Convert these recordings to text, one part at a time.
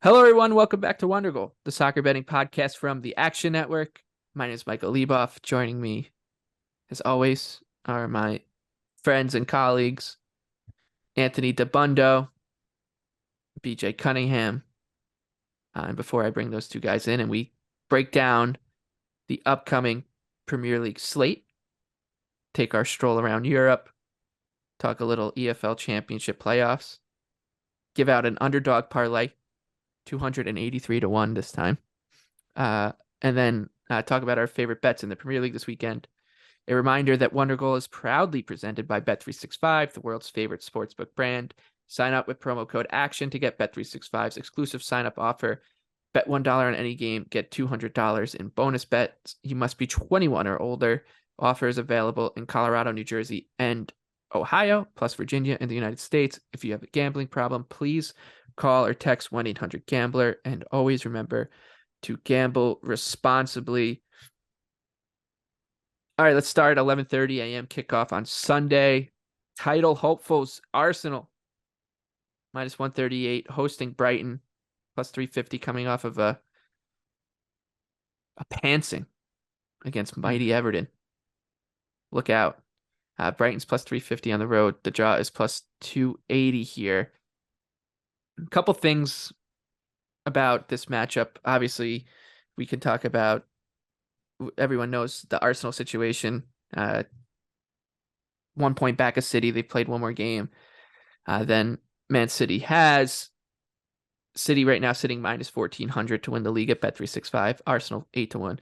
Hello, everyone. Welcome back to Wondergoal, the soccer betting podcast from the Action Network. My name is Michael Leboff. Joining me, as always, are my friends and colleagues, Anthony DeBundo, BJ Cunningham. And before I bring those two guys in and we break down the upcoming Premier League slate, take our stroll around Europe, talk a little EFL Championship playoffs, give out an underdog parlay, 283 to 1 this time. And then talk about our favorite bets in the Premier League this weekend. A reminder that Wondergoal is proudly presented by Bet365, the world's favorite sportsbook brand. Sign up with promo code ACTION to get Bet365's exclusive sign-up offer. Bet $1 on any game, get $200 in bonus bets. You must be 21 or older. Offer is available in Colorado, New Jersey, and Ohio, plus Virginia in the United States. If you have a gambling problem, please call or text 1-800-GAMBLER. And always remember to gamble responsibly. All right, let's start at 11:30 a.m. kickoff on Sunday. Title hopefuls, Arsenal, minus 138, hosting Brighton, plus 350, coming off of a pantsing against mighty Everton. Look out. Brighton's plus 350 on the road. The draw is plus 280 here. A couple things about this matchup. Obviously, we can talk about, everyone knows the Arsenal situation. 1 point back of City. They've played one more game than Man City has. City right now sitting minus 1,400 to win the league at Bet365. Arsenal 8 to 1.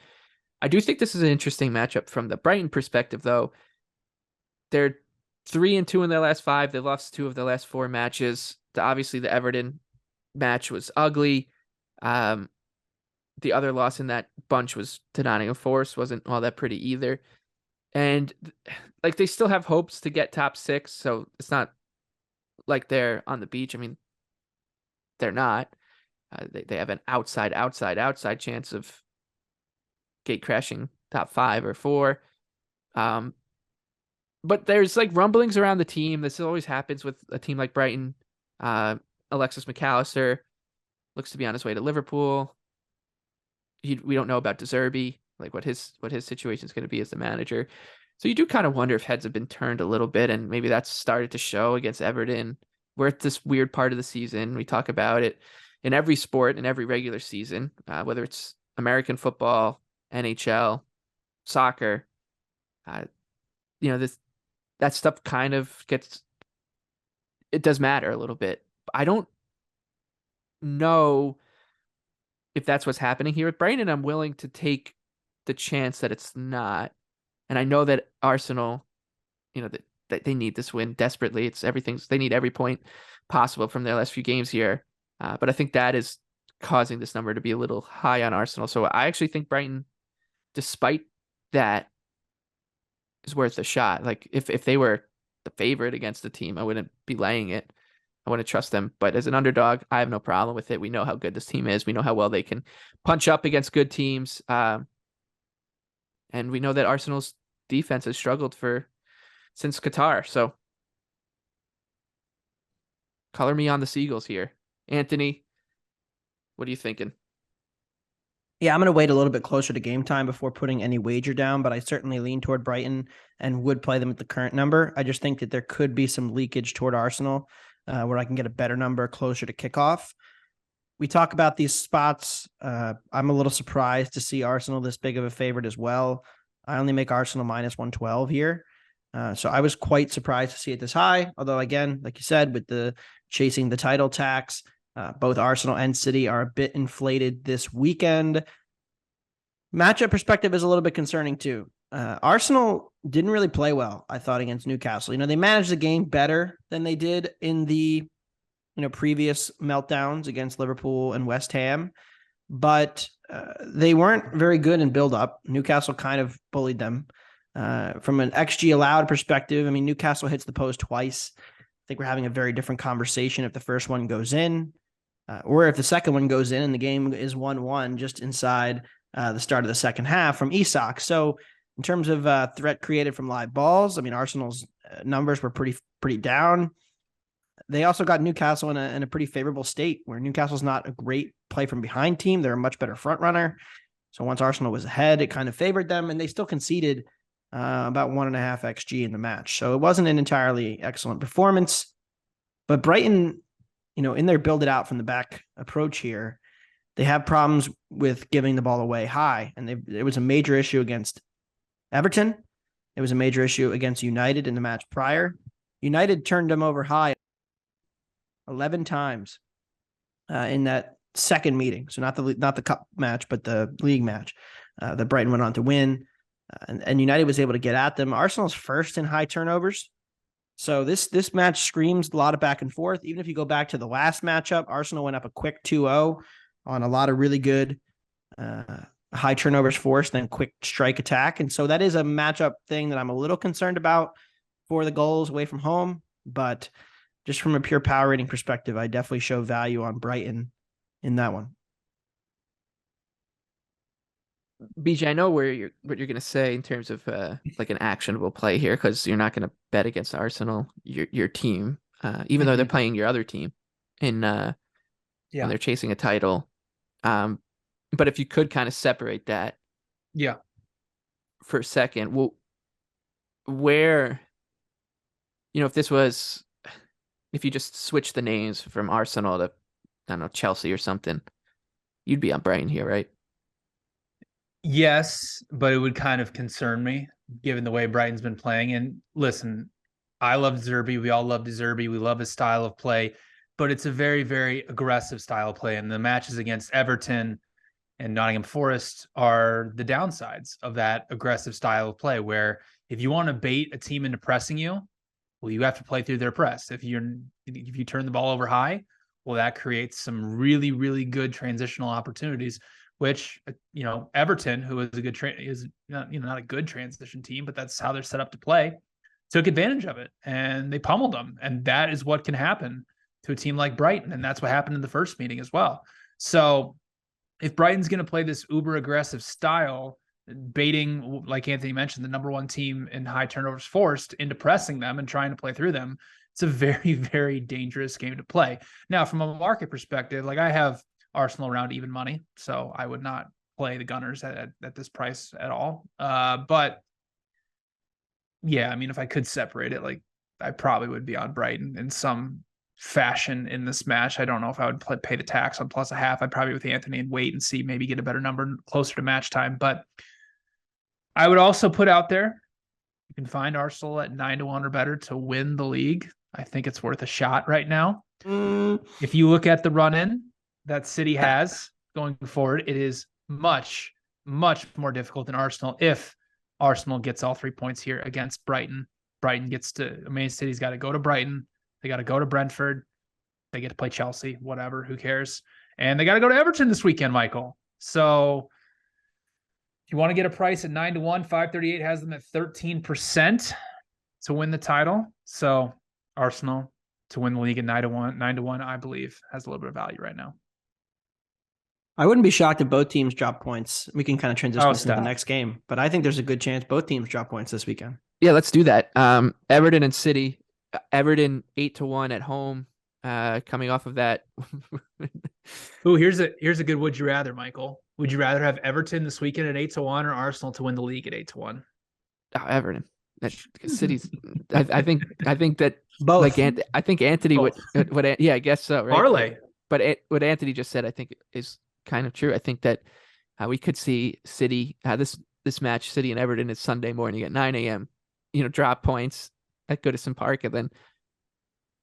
I do think this is an interesting matchup from the Brighton perspective, though. They're 3-2 in their last 5. They lost 2 of their last 4 matches. Obviously, the Everton match was ugly. The other loss in that bunch was to Nottingham Forest. Wasn't all that pretty either. And like, they still have hopes to get top 6, so it's not like they're on the beach. I mean, they're not. They have an outside chance of gate crashing top 5 or 4. But there's like rumblings around the team. This always happens with a team like Brighton. Alexis McAllister looks to be on his way to Liverpool. We don't know about De Zerbi, like what his situation is going to be as the manager. So you do kind of wonder if heads have been turned a little bit, and maybe that's started to show against Everton. We're at this weird part of the season. We talk about it in every sport, in every regular season, whether it's American football, NHL, soccer. That stuff kind of it does matter a little bit. I don't know if that's what's happening here with Brighton. I'm willing to take the chance that it's not. And I know that Arsenal, that they need this win desperately. They need every point possible from their last few games here. But I think that is causing this number to be a little high on Arsenal. So I actually think Brighton, despite that, is worth a shot. Like, if they were the favorite against the team, I wouldn't be laying it. I wouldn't trust them. But as an underdog, I have no problem with it. We know how good this team is. We know how well they can punch up against good teams. And we know that Arsenal's defense has struggled since Qatar. So color me on the Seagulls here. Anthony, what are you thinking? Yeah, I'm going to wait a little bit closer to game time before putting any wager down, but I certainly lean toward Brighton and would play them at the current number. I just think that there could be some leakage toward Arsenal where I can get a better number closer to kickoff. We talk about these spots. I'm a little surprised to see Arsenal this big of a favorite as well. I only make Arsenal minus 112 here. So I was quite surprised to see it this high. Although, again, like you said, with the chasing the title tax, both Arsenal and City are a bit inflated this weekend. Matchup perspective is a little bit concerning too. Arsenal didn't really play well, I thought, against Newcastle. They managed the game better than they did in the previous meltdowns against Liverpool and West Ham, but they weren't very good in build-up. Newcastle kind of bullied them. From an XG allowed perspective, I mean, Newcastle hits the post twice. I think we're having a very different conversation if the first one goes in, or if the second one goes in and the game is 1-1 just inside the start of the second half from Isak. So in terms of threat created from live balls, I mean, Arsenal's numbers were pretty down. They also got Newcastle in a pretty favorable state where Newcastle's not a great play from behind team. They're a much better front runner. So once Arsenal was ahead, it kind of favored them, and they still conceded about 1.5 XG in the match. So it wasn't an entirely excellent performance. But Brighton, in their build it out from the back approach here, they have problems with giving the ball away high. And it was a major issue against Everton. It was a major issue against United in the match prior. United turned them over high 11 times in that second meeting. So not the cup match, but the league match that Brighton went on to win. And United was able to get at them. Arsenal's first in high turnovers. So this match screams a lot of back and forth. Even if you go back to the last matchup, Arsenal went up a quick 2-0 on a lot of really good high turnovers forced, then quick strike attack. And so that is a matchup thing that I'm a little concerned about for the goals away from home. But just from a pure power rating perspective, I definitely show value on Brighton in that one. BJ, I know what you're going to say in terms of like an actionable play here, because you're not going to bet against Arsenal, your team, even though they're playing your other team when they're chasing a title. But if you could kind of separate that, for a second, well, where, if you just switch the names from Arsenal to, I don't know, Chelsea or something, you'd be on Brighton here, right? Yes, but it would kind of concern me given the way Brighton's been playing. And listen, I love Zerbi. We all love Zerbi. We love his style of play, but it's a very, very aggressive style of play. And the matches against Everton and Nottingham Forest are the downsides of that aggressive style of play, where if you want to bait a team into pressing you, well, you have to play through their press. If you turn the ball over high, well, that creates some really, really good transitional opportunities, which, Everton, who is is not a good transition team, but that's how they're set up to play, took advantage of it and they pummeled them. And that is what can happen to a team like Brighton. And that's what happened in the first meeting as well. So if Brighton's going to play this uber aggressive style, baiting, like Anthony mentioned, the number one team in high turnovers forced into pressing them and trying to play through them, it's a very, very dangerous game to play. Now, from a market perspective, like I have Arsenal around even money, so I would not play the Gunners at this price at all. But yeah, I mean, if I could separate it, like I probably would be on Brighton in some fashion in this match. I don't know if I would pay the tax on +0.5. I'd probably with Anthony and wait and see, maybe get a better number closer to match time. But I would also put out there, you can find Arsenal at 9-1 or better to win the league. I think it's worth a shot right now. If you look at the run-in that City has going forward, it is much, much more difficult than Arsenal if Arsenal gets all 3 points here against Brighton. City's got to go to Brighton. They got to go to Brentford. They get to play Chelsea, whatever, who cares? And they got to go to Everton this weekend, Michael. So if you want to get a price at 9-1, 538 has them at 13% to win the title. So Arsenal to win the league at 9-1, I believe, has a little bit of value right now. I wouldn't be shocked if both teams drop points. We can kind of transition into the next game, but I think there's a good chance both teams drop points this weekend. Yeah, let's do that. Everton and City. Everton 8-1 at home. Coming off of that. Ooh, here's a good would you rather, Michael. Would you rather have Everton this weekend at 8-1 or Arsenal to win the league at 8-1? Oh, Everton. City's. I think that both. Like I think Anthony would. Yeah, I guess so. Right. Parlay. But what Anthony just said, I think, is kind of true. I think that we could see City this match, City and Everton, is Sunday morning at 9 a.m. Drop points at Goodison Park, and then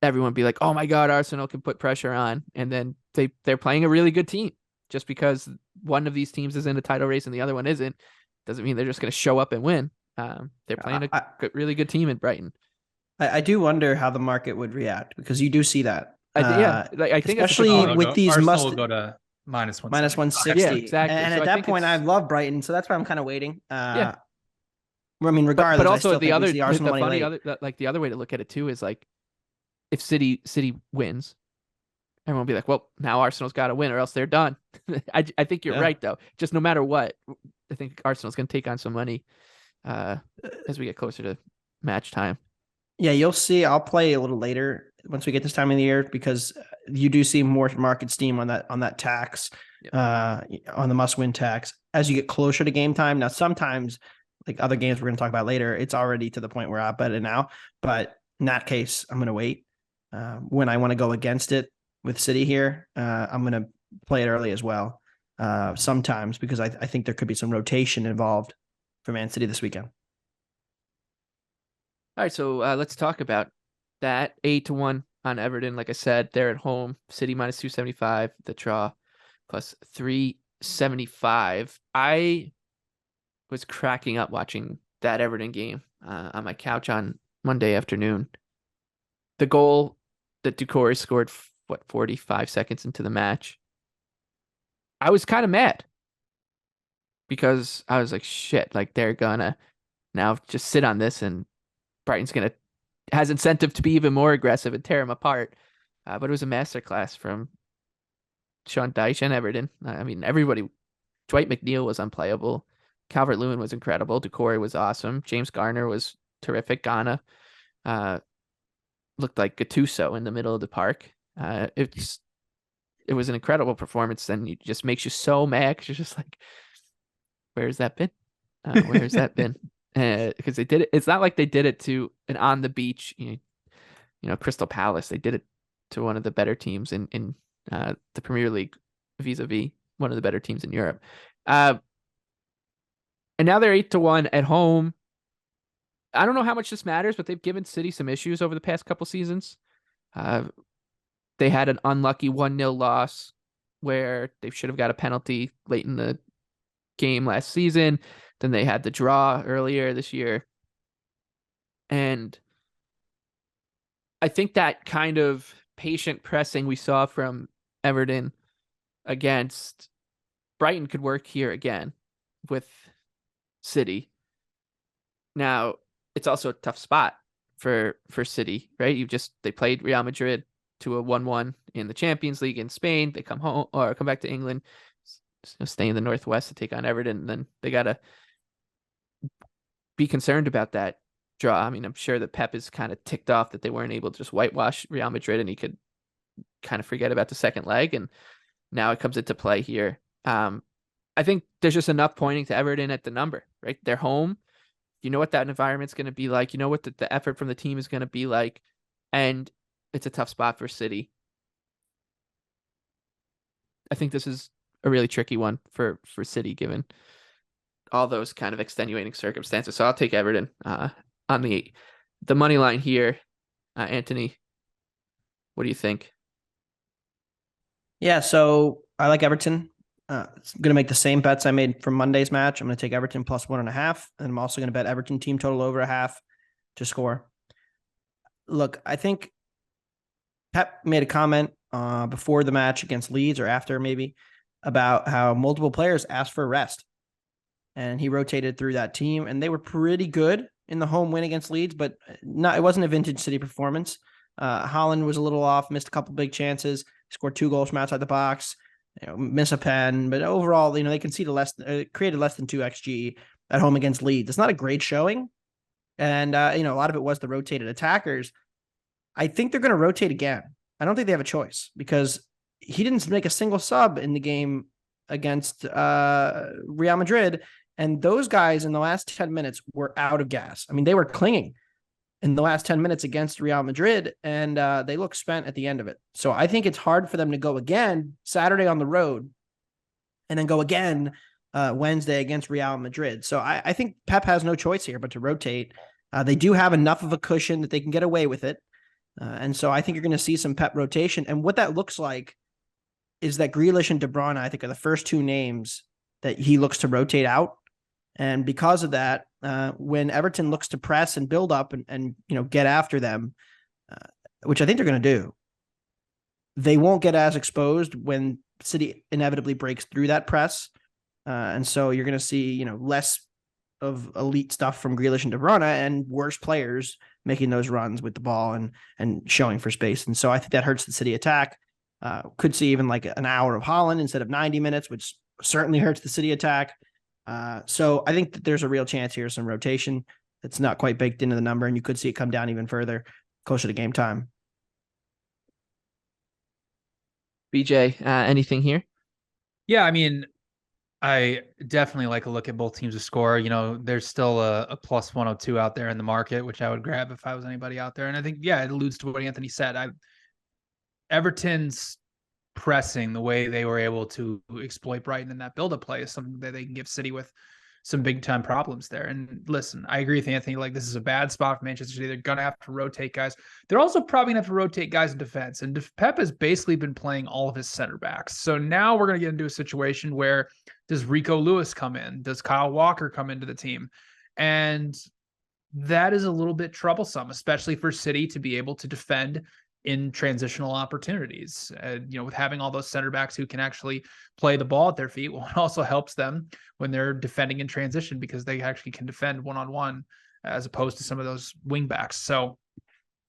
everyone be like, "Oh my God, Arsenal can put pressure on," and then they're playing a really good team. Just because one of these teams is in a title race and the other one isn't, doesn't mean they're just going to show up and win. They're playing a really good team in Brighton. I do wonder how the market would react, because you do see that. I think especially with these Arsenal will go to -160. -160. Yeah, exactly. And so at that point, I love Brighton, so that's why I'm kind of waiting. Yeah. I mean, regardless, but also the other way to look at it too is like, if City wins, everyone will be like, well, now Arsenal's got to win or else they're done. I think you're right, though. Just no matter what, I think Arsenal's going to take on some money as we get closer to match time. Yeah, you'll see. I'll play a little later once we get this time of the year, because you do see more market steam on that tax, on the must-win tax as you get closer to game time. Now, sometimes, like other games we're going to talk about later, it's already to the point where I'll bet it now. But in that case, I'm going to wait. When I want to go against it with City here, I'm going to play it early as well. Sometimes, because I think there could be some rotation involved for Man City this weekend. All right, so let's talk about that. 8-1 on Everton. Like I said, they're at home. City minus 275. The draw plus 375. I was cracking up watching that Everton game on my couch on Monday afternoon. The goal that Doucouré scored, 45 seconds into the match, I was kind of mad because I was like, shit, like they're gonna now just sit on this and Brighton's has incentive to be even more aggressive and tear them apart. But it was a masterclass from Sean Dyche and Everton. I mean, everybody. Dwight McNeil was unplayable. Calvert-Lewin was incredible. Doucouré was awesome. James Garner was terrific. Ghana looked like Gattuso in the middle of the park. It was an incredible performance, and it just makes you so mad because you're just like, where's that been? Where's that been? Because they did it. It's not like they did it to an on the beach, Crystal Palace. They did it to one of the better teams in the Premier League, vis-a-vis one of the better teams in Europe. And now they're 8-1 at home. I don't know how much this matters, but they've given City some issues over the past couple seasons. They had an unlucky 1-0 loss where they should have got a penalty late in the game last season. Then they had the draw earlier this year. And I think that kind of patient pressing we saw from Everton against Brighton could work here again with City. Now, it's also a tough spot for City, right? They played Real Madrid to a 1-1 in the Champions League in Spain. They come home or come back to England, stay in the Northwest to take on Everton. And then they got to be concerned about that draw. I mean, I'm sure that Pep is kind of ticked off that they weren't able to just whitewash Real Madrid and he could kind of forget about the second leg. And now it comes into play here. I think there's just enough pointing to Everton at the number, right? They're home. You know what that environment's going to be like. You know what the effort from the team is going to be like. And it's a tough spot for City. I think this is a really tricky one for City, given all those kind of extenuating circumstances. So I'll take Everton on the money line here. Anthony, what do you think? Yeah, so I like Everton. I'm going to make the same bets I made from Monday's match. I'm going to take Everton plus 1.5. And I'm also going to bet Everton team total over 0.5 to score. Look, I think Pep made a comment before the match against Leeds, or after maybe, about how multiple players asked for a rest. And he rotated through that team, and they were pretty good in the home win against Leeds, but it wasn't a vintage City performance. Haaland was a little off, missed a couple big chances, scored 2 goals from outside the box, miss a pen, but overall, they conceded created less than 2 XG at home against Leeds. It's not a great showing, and a lot of it was the rotated attackers. I think they're going to rotate again. I don't think they have a choice, because he didn't make a single sub in the game against Real Madrid, and those guys in the last 10 minutes were out of gas. I mean, they were clinging in the last 10 minutes against Real Madrid, and they look spent at the end of it. So I think it's hard for them to go again Saturday on the road and then go again Wednesday against Real Madrid. So I think Pep has no choice here but to rotate. They do have enough of a cushion that they can get away with it. And so I think you're going to see some Pep rotation. And what that looks like is that Grealish and De Bruyne, I think, are the first 2 names that he looks to rotate out. And because of that, when Everton looks to press and build up and get after them, which I think they're going to do, they won't get as exposed when City inevitably breaks through that press. And so you're going to see, less of elite stuff from Grealish and De Bruyne and worse players making those runs with the ball and showing for space. And so I think that hurts the City attack. Could see even like an hour of Haaland instead of 90 minutes, which certainly hurts the City attack. So I think that there's a real chance here, some rotation that's not quite baked into the number, and you could see it come down even further closer to game time. BJ, anything here? Yeah, I mean, I definitely like a look at both teams to score. There's still a plus 102 out there in the market, which I would grab if I was anybody out there. And I think, yeah, it alludes to what Anthony said. Everton's pressing, the way they were able to exploit Brighton in that build-up play, is something that they can give City with some big-time problems there. And listen, I agree with Anthony. Like, this is a bad spot for Manchester City. They're going to have to rotate guys. They're also probably going to have to rotate guys in defense. And Pep has basically been playing all of his center backs. So now we're going to get into a situation where, does Rico Lewis come in? Does Kyle Walker come into the team? And that is a little bit troublesome, especially for City to be able to defend in transitional opportunities. With having all those center backs who can actually play the ball at their feet, well, it also helps them when they're defending in transition, because they actually can defend one-on-one as opposed to some of those wing backs. So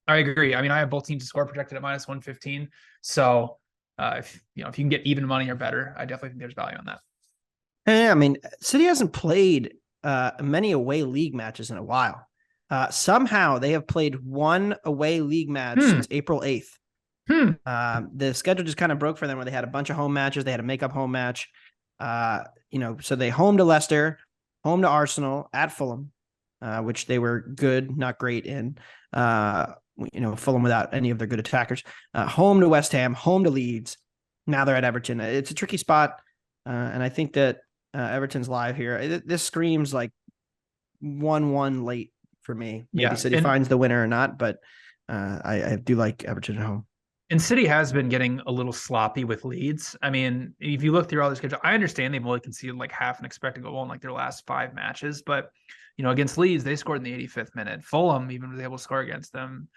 I agree. I mean, I have both teams to score projected at minus 115. So if you can get even money or better, I definitely think there's value on that. Yeah, I mean, City hasn't played many away league matches in a while. Somehow they have played one away league match since April 8th. The schedule just kind of broke for them, where they had a bunch of home matches. They had a make-up home match. So they home to Leicester, home to Arsenal, at Fulham, which they were good, not great in. Fulham without any of their good attackers. Home to West Ham, home to Leeds. Now they're at Everton. It's a tricky spot. And I think that Everton's live here. This screams like 1-1 late for me. Maybe City finds the winner or not, but I do like Everton at home. And City has been getting a little sloppy with Leeds. I mean, if you look through all their schedule, I understand they've only conceded like half an expected goal in like their last 5 matches, but against Leeds, they scored in the 85th minute. Fulham even was able to score against them.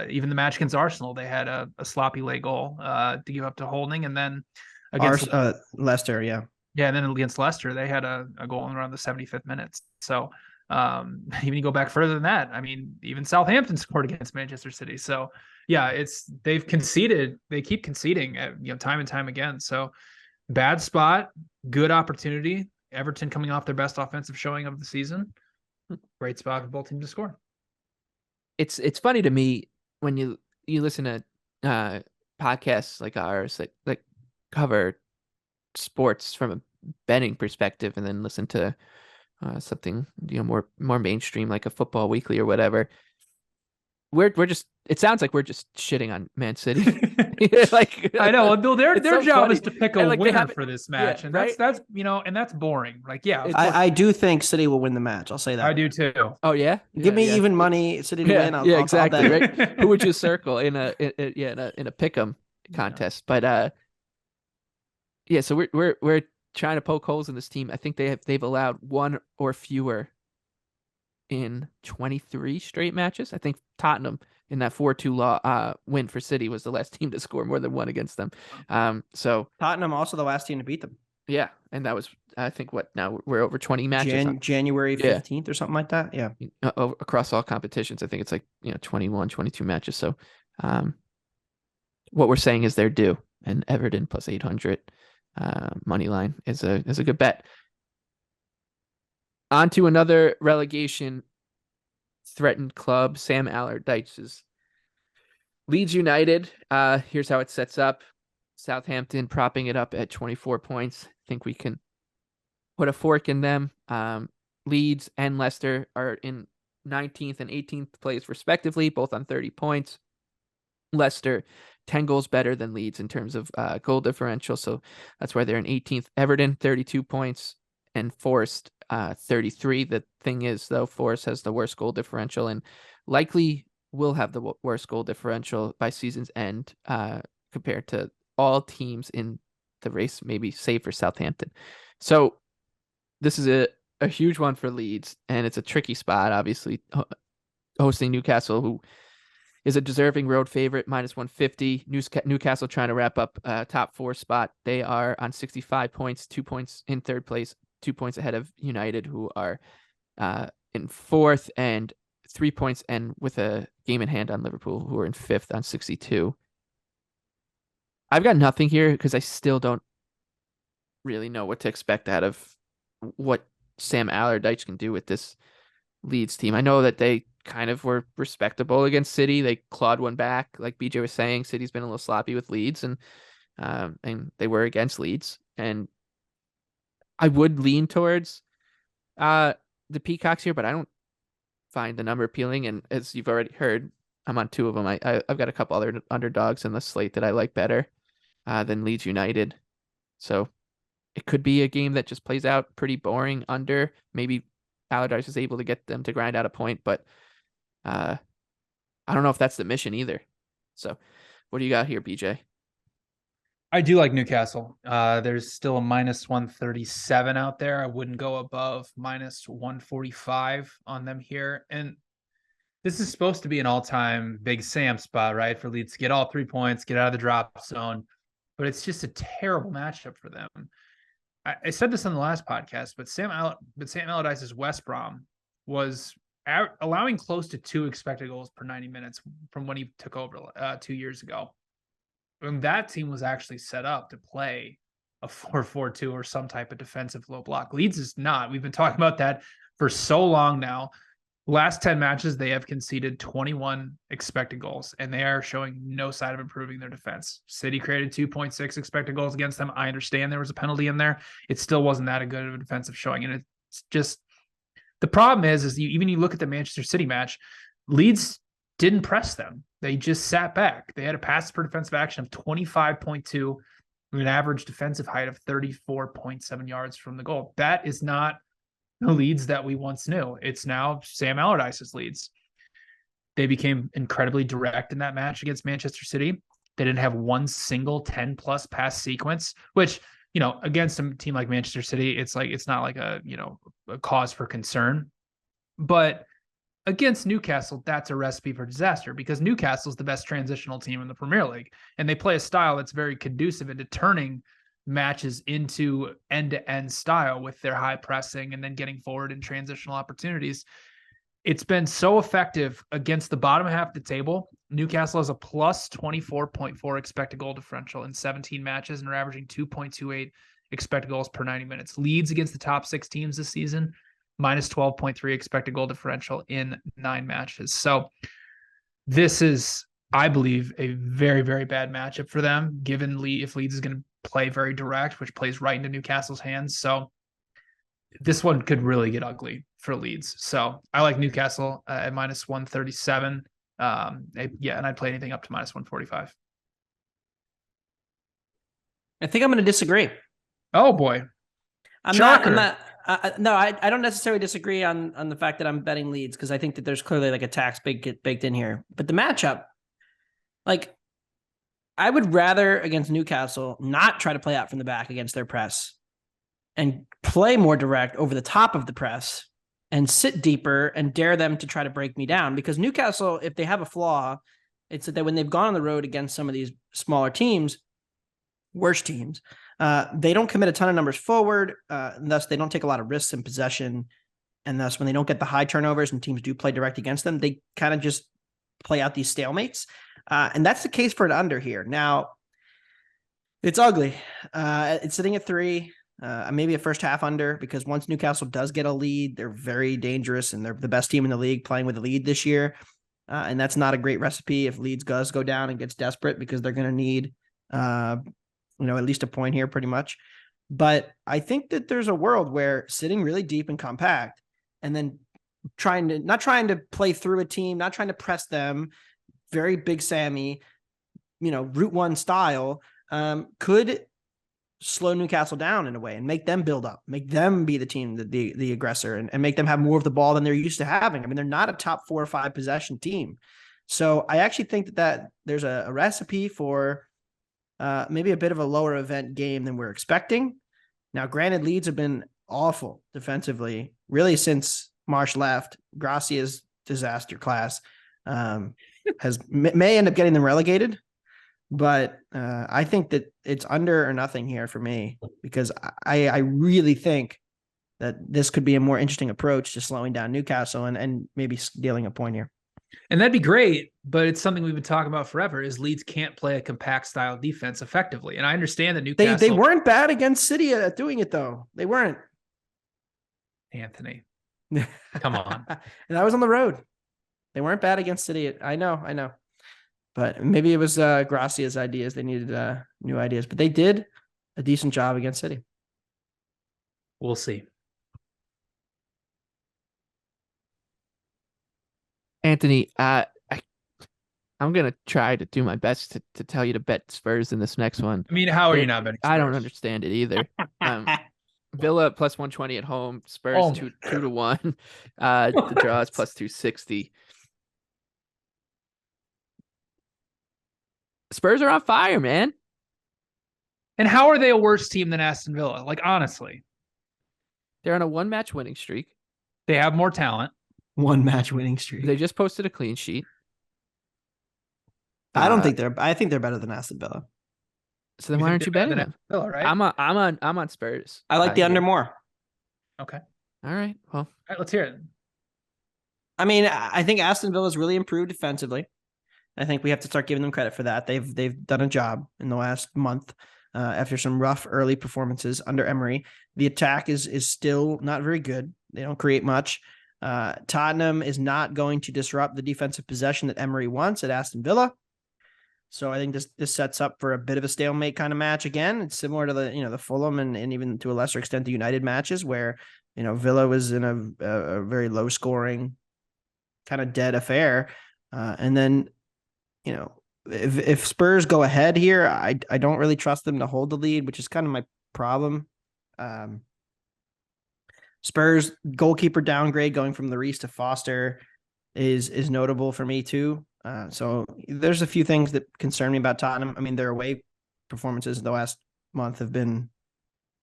Even the match against Arsenal, they had a sloppy late goal to give up to Holding, and then against Leicester, yeah. Yeah, and then against Leicester, they had a goal in around the 75th minutes. So even you go back further than that, I mean, even Southampton scored against Manchester City. So yeah, they've conceded. They keep conceding time and time again. So bad spot, good opportunity. Everton coming off their best offensive showing of the season. Great spot for both teams to score. It's funny to me when you listen to podcasts like ours that cover sports from a betting perspective, and then listen to something more mainstream like a Football Weekly or whatever. We're just, it sounds like we're just shitting on Man City. Like, I know. Well, their so job funny. is to pick a winner for this match, and right? that's and that's boring. Like, yeah, I do think City will win the match. I'll say that. I do too. Oh yeah, give me even money, City to win. I'll exactly. I'll right? Who would you circle in a pick'em contest? But yeah. So we're trying to poke holes in this team. I think they've allowed one or fewer in 23 straight matches. I think Tottenham in that 4-2 win for City was the last team to score more than one against them. So Tottenham also the last team to beat them. Yeah, and that was, I think, now we're over 20 matches. January 15th or something like that. Yeah. Across all competitions, I think it's like 21, 22 matches. So what we're saying is they're due, and Everton plus 800 money line is a good bet. On to another relegation threatened club, Sam Allardyce's Leeds United. Here's how it sets up. Southampton propping it up at 24 points. I think we can put a fork in them. Leeds and Leicester are in 19th and 18th place respectively, both on 30 points. Leicester 10 goals better than Leeds in terms of goal differential, so that's why they're in 18th. Everton 32 points and Forest 33. The thing is, though, Forest has the worst goal differential and likely will have the worst goal differential by season's end compared to all teams in the race, maybe save for Southampton. So this is a huge one for Leeds, and it's a tricky spot, obviously, hosting Newcastle, who is a deserving road favorite, minus 150. Newcastle trying to wrap up top 4 spot. They are on 65 points, 2 points in 3rd place, 2 points ahead of United, who are in 4th, and 3 points and with a game in hand on Liverpool, who are in 5th on 62. I've got nothing here because I still don't really know what to expect out of what Sam Allardyce can do with this Leeds team. I know that they kind of were respectable against City. They clawed one back, like BJ was saying. City's been a little sloppy with Leeds, and and they were against Leeds. And I would lean towards the Peacocks here, but I don't find the number appealing. And as you've already heard, I'm on two of them. I've got a couple other underdogs in the slate that I like better than Leeds United. So it could be a game that just plays out pretty boring under. Maybe Allardyce is able to get them to grind out a point, but I don't know if that's the mission either. So what do you got here, BJ? I do like Newcastle. There's still a minus 137 out there. I wouldn't go above minus 145 on them here. And this is supposed to be an all-time Big Sam spot, right? For Leeds to get all 3 points, get out of the drop zone. But it's just a terrible matchup for them. I said this on the last podcast, but Sam Allardyce's West Brom was allowing close to 2 expected goals per 90 minutes from when he took over 2 years ago. And that team was actually set up to play a 4-4-2 or some type of defensive low block. Leeds is not. We've been talking about that for so long now. Last 10 matches, they have conceded 21 expected goals, and they are showing no sign of improving their defense. City created 2.6 expected goals against them. I understand there was a penalty in there. It still wasn't that good of a defensive showing. And it's just, the problem is you look at the Manchester City match, Leeds didn't press them. They just sat back. They had a pass per defensive action of 25.2 with an average defensive height of 34.7 yards from the goal. That is not the Leeds that we once knew. It's now Sam Allardyce's Leeds. They became incredibly direct in that match against Manchester City. They didn't have one single 10-plus pass sequence, which, against a team like Manchester City, it's not like a cause for concern. But against Newcastle, that's a recipe for disaster because Newcastle is the best transitional team in the Premier League. And they play a style that's very conducive into turning matches into end-to-end style with their high pressing and then getting forward in transitional opportunities. It's been so effective against the bottom half of the table. Newcastle has a plus 24.4 expected goal differential in 17 matches and are averaging 2.28 expected goals per 90 minutes. Leeds against the top 6 teams this season, minus 12.3 expected goal differential in 9 matches. So this is, I believe, a very, very bad matchup for them, given if Leeds is going to play very direct, which plays right into Newcastle's hands. So this one could really get ugly for Leeds. So I like Newcastle at minus 137. And I'd play anything up to minus 145. I think I'm going to disagree. Oh boy. I don't necessarily disagree on the fact that I'm betting Leeds because I think that there's clearly like a tax baked in here. But the matchup, I would rather against Newcastle not try to play out from the back against their press and play more direct over the top of the press and sit deeper and dare them to try to break me down. Because Newcastle, if they have a flaw, it's that when they've gone on the road against some of these smaller teams, worse teams, they don't commit a ton of numbers forward. And thus, they don't take a lot of risks in possession. And thus, when they don't get the high turnovers and teams do play direct against them, they kind of just play out these stalemates. And that's the case for an under here. Now, it's ugly. It's sitting at 3, maybe a first half under, because once Newcastle does get a lead, they're very dangerous and they're the best team in the league playing with a lead this year. And that's not a great recipe if Leeds does go down and gets desperate because they're going to need, at least a point here pretty much. But I think that there's a world where sitting really deep and compact and then not trying to play through a team, not trying to press them, very Big Sammy, Route 1 style, could slow Newcastle down in a way and make them build up, make them be the team, the aggressor, and make them have more of the ball than they're used to having. I mean, they're not a top 4 or 5 possession team. So I actually think that there's a recipe for maybe a bit of a lower event game than we're expecting. Now, granted, Leeds have been awful defensively, really since Marsh left. Gracia's disaster class may end up getting them relegated. But I think that it's under or nothing here for me because I really think that this could be a more interesting approach to slowing down Newcastle and maybe stealing a point here. And that'd be great, but it's something we've been talking about forever is Leeds can't play a compact style defense effectively. And I understand that Newcastle... They weren't bad against City at doing it, though. They weren't. Anthony, come on. And I was on the road. They weren't bad against City. I know. But maybe it was Gracia's ideas. They needed new ideas, but they did a decent job against City. We'll see. Anthony, I'm gonna try to do my best to tell you to bet Spurs in this next one. I mean, how are you not betting Spurs? I don't understand it either. Villa plus 120 at home, Spurs 2-1. The draw is plus 260. Spurs are on fire, man. And how are they a worse team than Aston Villa? Like, honestly, they're on a 1-match winning streak. They have more talent. 1-match winning streak. They just posted a clean sheet. I think they're better than Aston Villa. So then why aren't you betting them? Villa, right? I'm on Spurs. I like the under more. Okay. All right. Well, all right, let's hear it. I mean, I think Aston Villa's really improved defensively. I think we have to start giving them credit for that. They've done a job in the last month after some rough early performances under Emery. The attack is still not very good. They don't create much. Tottenham is not going to disrupt the defensive possession that Emery wants at Aston Villa. So I think this sets up for a bit of a stalemate kind of match again. It's similar to the Fulham and even to a lesser extent the United matches where Villa was in a very low scoring kind of dead affair, and then if Spurs go ahead here, I don't really trust them to hold the lead, which is kind of my problem. Spurs goalkeeper downgrade going from Lloris to Foster is notable for me too. So there's a few things that concern me about Tottenham. I mean, their away performances the last month have been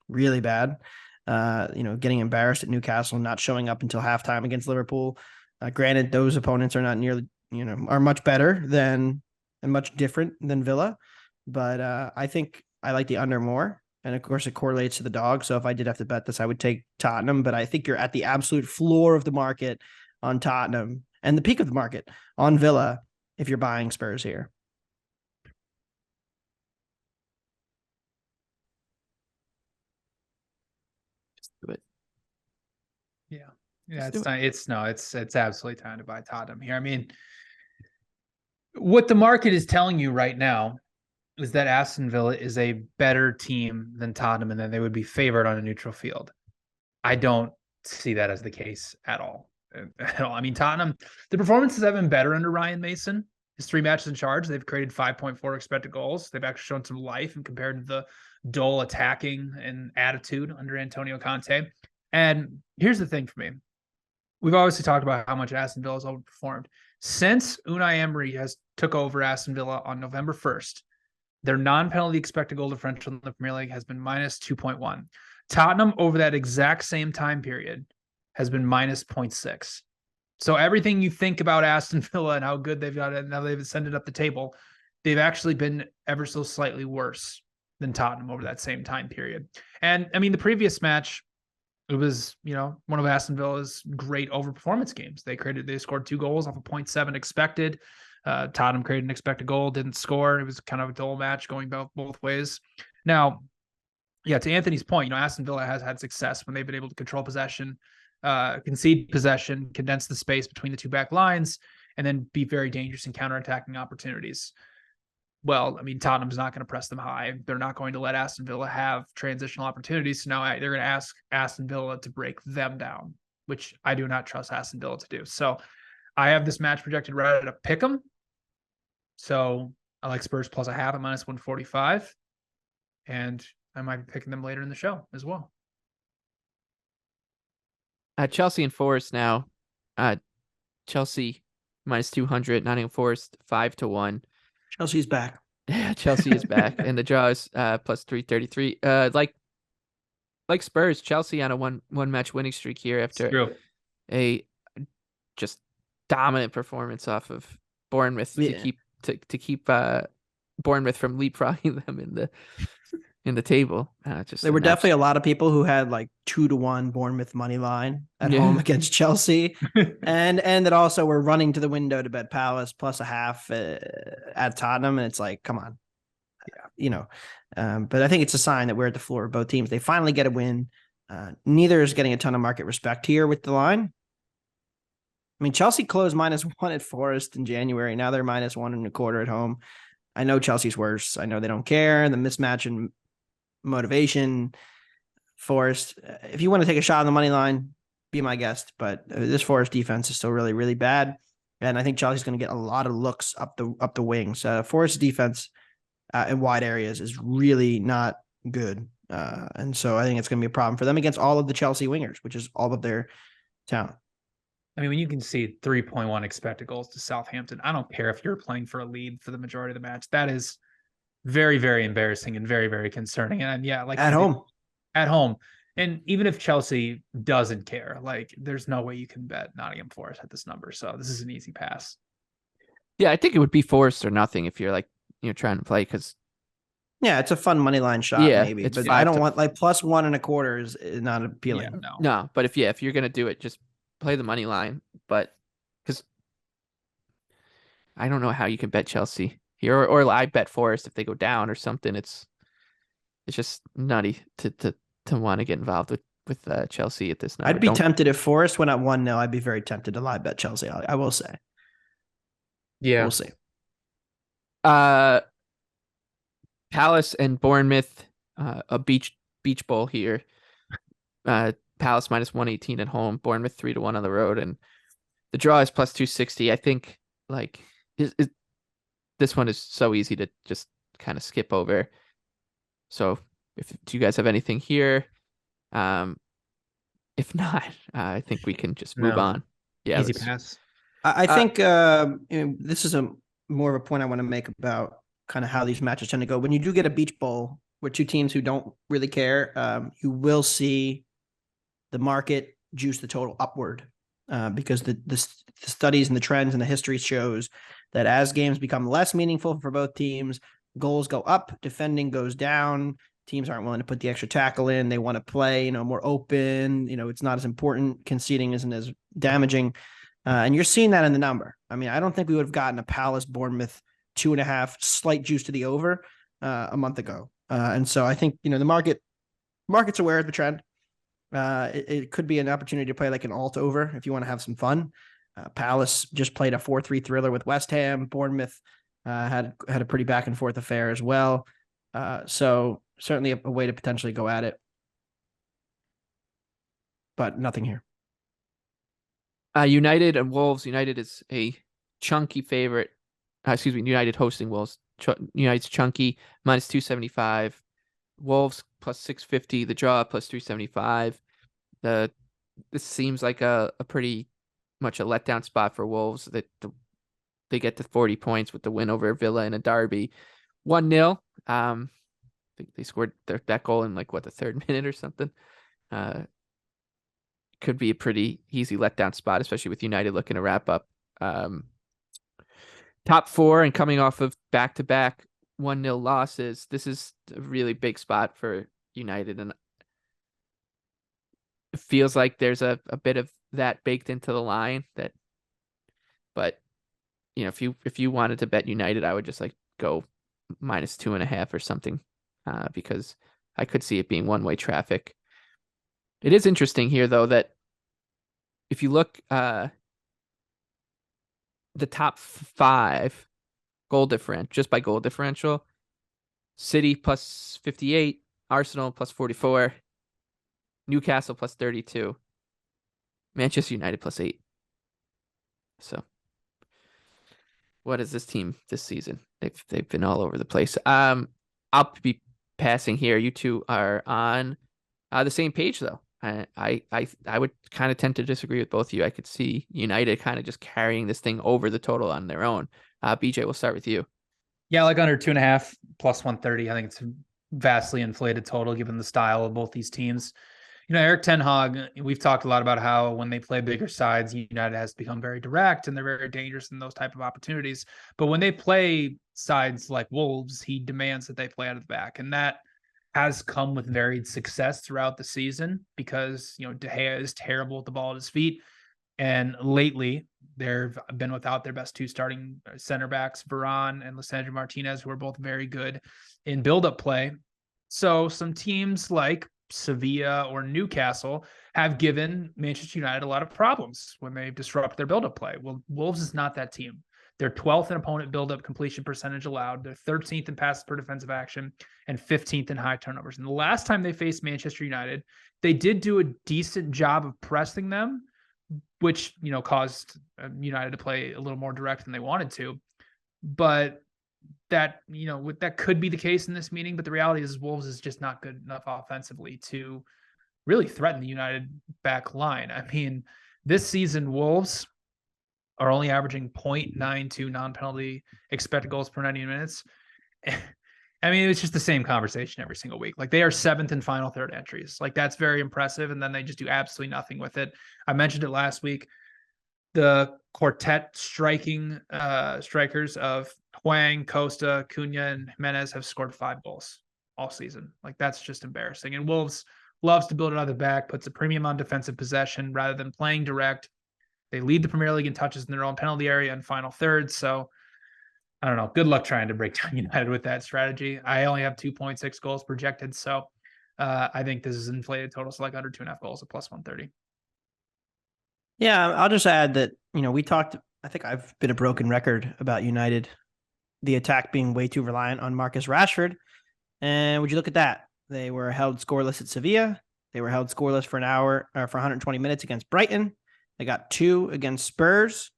really bad. Getting embarrassed at Newcastle, not showing up until halftime against Liverpool. Granted, those opponents are not nearly, are much better than and much different than Villa. But I think I like the under more. And of course, it correlates to the dog. So if I did have to bet this, I would take Tottenham. But I think you're at the absolute floor of the market on Tottenham and the peak of the market on Villa if you're buying Spurs here. Just do it. Yeah. It's absolutely time to buy Tottenham here. I mean, what the market is telling you right now is that Aston Villa is a better team than Tottenham and then they would be favored on a neutral field. I don't see that as the case at all. I mean, Tottenham, the performances have been better under Ryan Mason. His 3 matches in charge, they've created 5.4 expected goals. They've actually shown some life and compared to the dull attacking and attitude under Antonio Conte. And here's the thing for me. We've obviously talked about how much Aston Villa has overperformed. Since Unai Emery has took over Aston Villa on November 1st, their non-penalty expected goal differential in the Premier League has been minus 2.1. Tottenham over that exact same time period has been minus 0.6. So everything you think about Aston Villa and how good they've got it, now they've ascended up the table, they've actually been ever so slightly worse than Tottenham over that same time period. And I mean, the previous match, it was, one of Aston Villa's great overperformance games. They scored 2 goals off of 0.7 expected. Tottenham created an expected goal, didn't score. It was kind of a dull match going both ways. Now, yeah, to Anthony's point, Aston Villa has had success when they've been able to control possession, concede possession, condense the space between the 2 back lines, and then be very dangerous in counterattacking opportunities. Well, I mean, Tottenham's not going to press them high. They're not going to let Aston Villa have transitional opportunities. So now they're going to ask Aston Villa to break them down, which I do not trust Aston Villa to do. So I have this match projected right at a pick 'em. So I like Spurs plus a half at minus 145. And I might be picking them later in the show as well. Chelsea and Forest now. Chelsea minus 200, Nottingham Forest 5-1. Chelsea's back. Yeah, Chelsea is back, and the draw is plus 333. Like Spurs, Chelsea on a one match winning streak here after a just dominant performance off of Bournemouth to keep Bournemouth from leapfrogging them in the table. There were definitely a lot of people who had like 2-1 Bournemouth money line at home against Chelsea, and that also were running to the window to bet Palace plus a half at Tottenham, and it's like, come on, but I think it's a sign that we're at the floor of both teams. They finally get a win. Neither is getting a ton of market respect here with the line. I mean, Chelsea closed -1 at Forest in January. Now they're -1.25 at home. I know Chelsea's worse. I know they don't care. The mismatch in motivation. Forest, if you want to take a shot on the money line, be my guest. But this Forest defense is still really, really bad. And I think Chelsea's going to get a lot of looks up the wings. Forest defense in wide areas is really not good. And so I think it's going to be a problem for them against all of the Chelsea wingers, which is all of their talent. I mean, when you can see 3.1 expected goals to Southampton, I don't care if you're playing for a lead for the majority of the match. That is very, very embarrassing and very, very concerning. And yeah, like At home. At home. And even if Chelsea doesn't care, like there's no way you can bet Nottingham Forest at this number. So this is an easy pass. Yeah, I think it would be Forest or nothing if you're like, trying to play, because yeah, it's a fun money line shot, maybe. But I don't want like +1.25 is not appealing. Yeah, no, but if you're gonna do it, just play the money line. But because I don't know how you can bet Chelsea here, or I bet Forest if they go down or something. It's just nutty to want to get involved with Chelsea at this number. I'd be tempted if Forest went at 1-0. I'd be very tempted to live bet Chelsea. I will say. Yeah, we'll see. Palace and Bournemouth, a beach bowl here. Palace -118 at home, Bournemouth 3-1 on the road, and the draw is +260. I think like this one is so easy to just kind of skip over. So do you guys have anything here? If not, I think we can just move on. Yeah, easy pass. I think this is more of a point I want to make about kind of how these matches tend to go. When you do get a beach bowl with two teams who don't really care, you will see the market juice the total upward because the studies and the trends and the history shows that as games become less meaningful for both teams, goals go up, defending goes down. Teams aren't willing to put the extra tackle in. They want to play, more open. It's not as important. Conceding isn't as damaging. And you're seeing that in the number. I mean, I don't think we would have gotten a Palace Bournemouth 2.5 slight juice to the over a month ago. And so I think, the market's aware of the trend. It could be an opportunity to play like an alt over if you want to have some fun. Palace just played a 4-3 thriller with West Ham. Bournemouth had a pretty back and forth affair as well. So certainly a way to potentially go at it. But nothing here. United and Wolves. United is a chunky favorite. United hosting Wolves. United's chunky, -275. Wolves +650. The draw +375. This seems like a pretty much a letdown spot for Wolves. That they get to 40 points with the win over Villa in a derby. 1-0. I think they scored that goal in the third minute or something. Could be a pretty easy letdown spot, especially with United looking to wrap up. Top four and coming off of back-to-back 1-0 losses. This is a really big spot for United, and it feels like there's a bit of that baked into the line. But if you wanted to bet United, I would just go -2.5 or something, because I could see it being one-way traffic. It is interesting here, though, that if you look the top 5 goal differential, just by goal differential, City +58, Arsenal +44, Newcastle +32, Manchester United +8. So what is this team this season? They've been all over the place. I'll be passing here. You two are on the same page, though. I would kind of tend to disagree with both of you. I could see United kind of just carrying this thing over the total on their own. BJ, we'll start with you. Yeah, under 2.5 +130. I think it's a vastly inflated total given the style of both these teams. Eric Ten Hag, we've talked a lot about how when they play bigger sides, United has become very direct and they're very dangerous in those type of opportunities. But when they play sides like Wolves, he demands that they play out of the back. And that has come with varied success throughout the season because, De Gea is terrible with the ball at his feet. And lately, they've been without their best 2 starting center backs, Varane and Lisandro Martinez, who are both very good in build-up play. So some teams like Sevilla or Newcastle have given Manchester United a lot of problems when they disrupt their build-up play. Well, Wolves is not that team. They're 12th in opponent build-up completion percentage allowed. They're 13th in passes per defensive action and 15th in high turnovers. And the last time they faced Manchester United, they did do a decent job of pressing them, which, caused United to play a little more direct than they wanted to. But that, that could be the case in this meeting. But the reality is Wolves is just not good enough offensively to really threaten the United back line. I mean, this season, Wolves are only averaging 0.92 non-penalty expected goals per 90 minutes. I mean, it's just the same conversation every single week. Like, they are 7th in final third entries. Like, that's very impressive. And then they just do absolutely nothing with it. I mentioned it last week. The quartet strikers of Hwang, Costa, Cunha, and Jimenez have scored 5 goals all season. Like, that's just embarrassing. And Wolves loves to build it out of the back, puts a premium on defensive possession rather than playing direct. They lead the Premier League in touches in their own penalty area and final third. So I don't know. Good luck trying to break down United with that strategy. I only have 2.6 goals projected. So I think this is inflated totals like under 2.5 goals at plus 130. Yeah, I'll just add that, we talked, I think I've been a broken record about United, the attack being way too reliant on Marcus Rashford. And would you look at that? They were held scoreless at Sevilla. They were held scoreless for 120 minutes against Brighton. They got 2 against Spurs,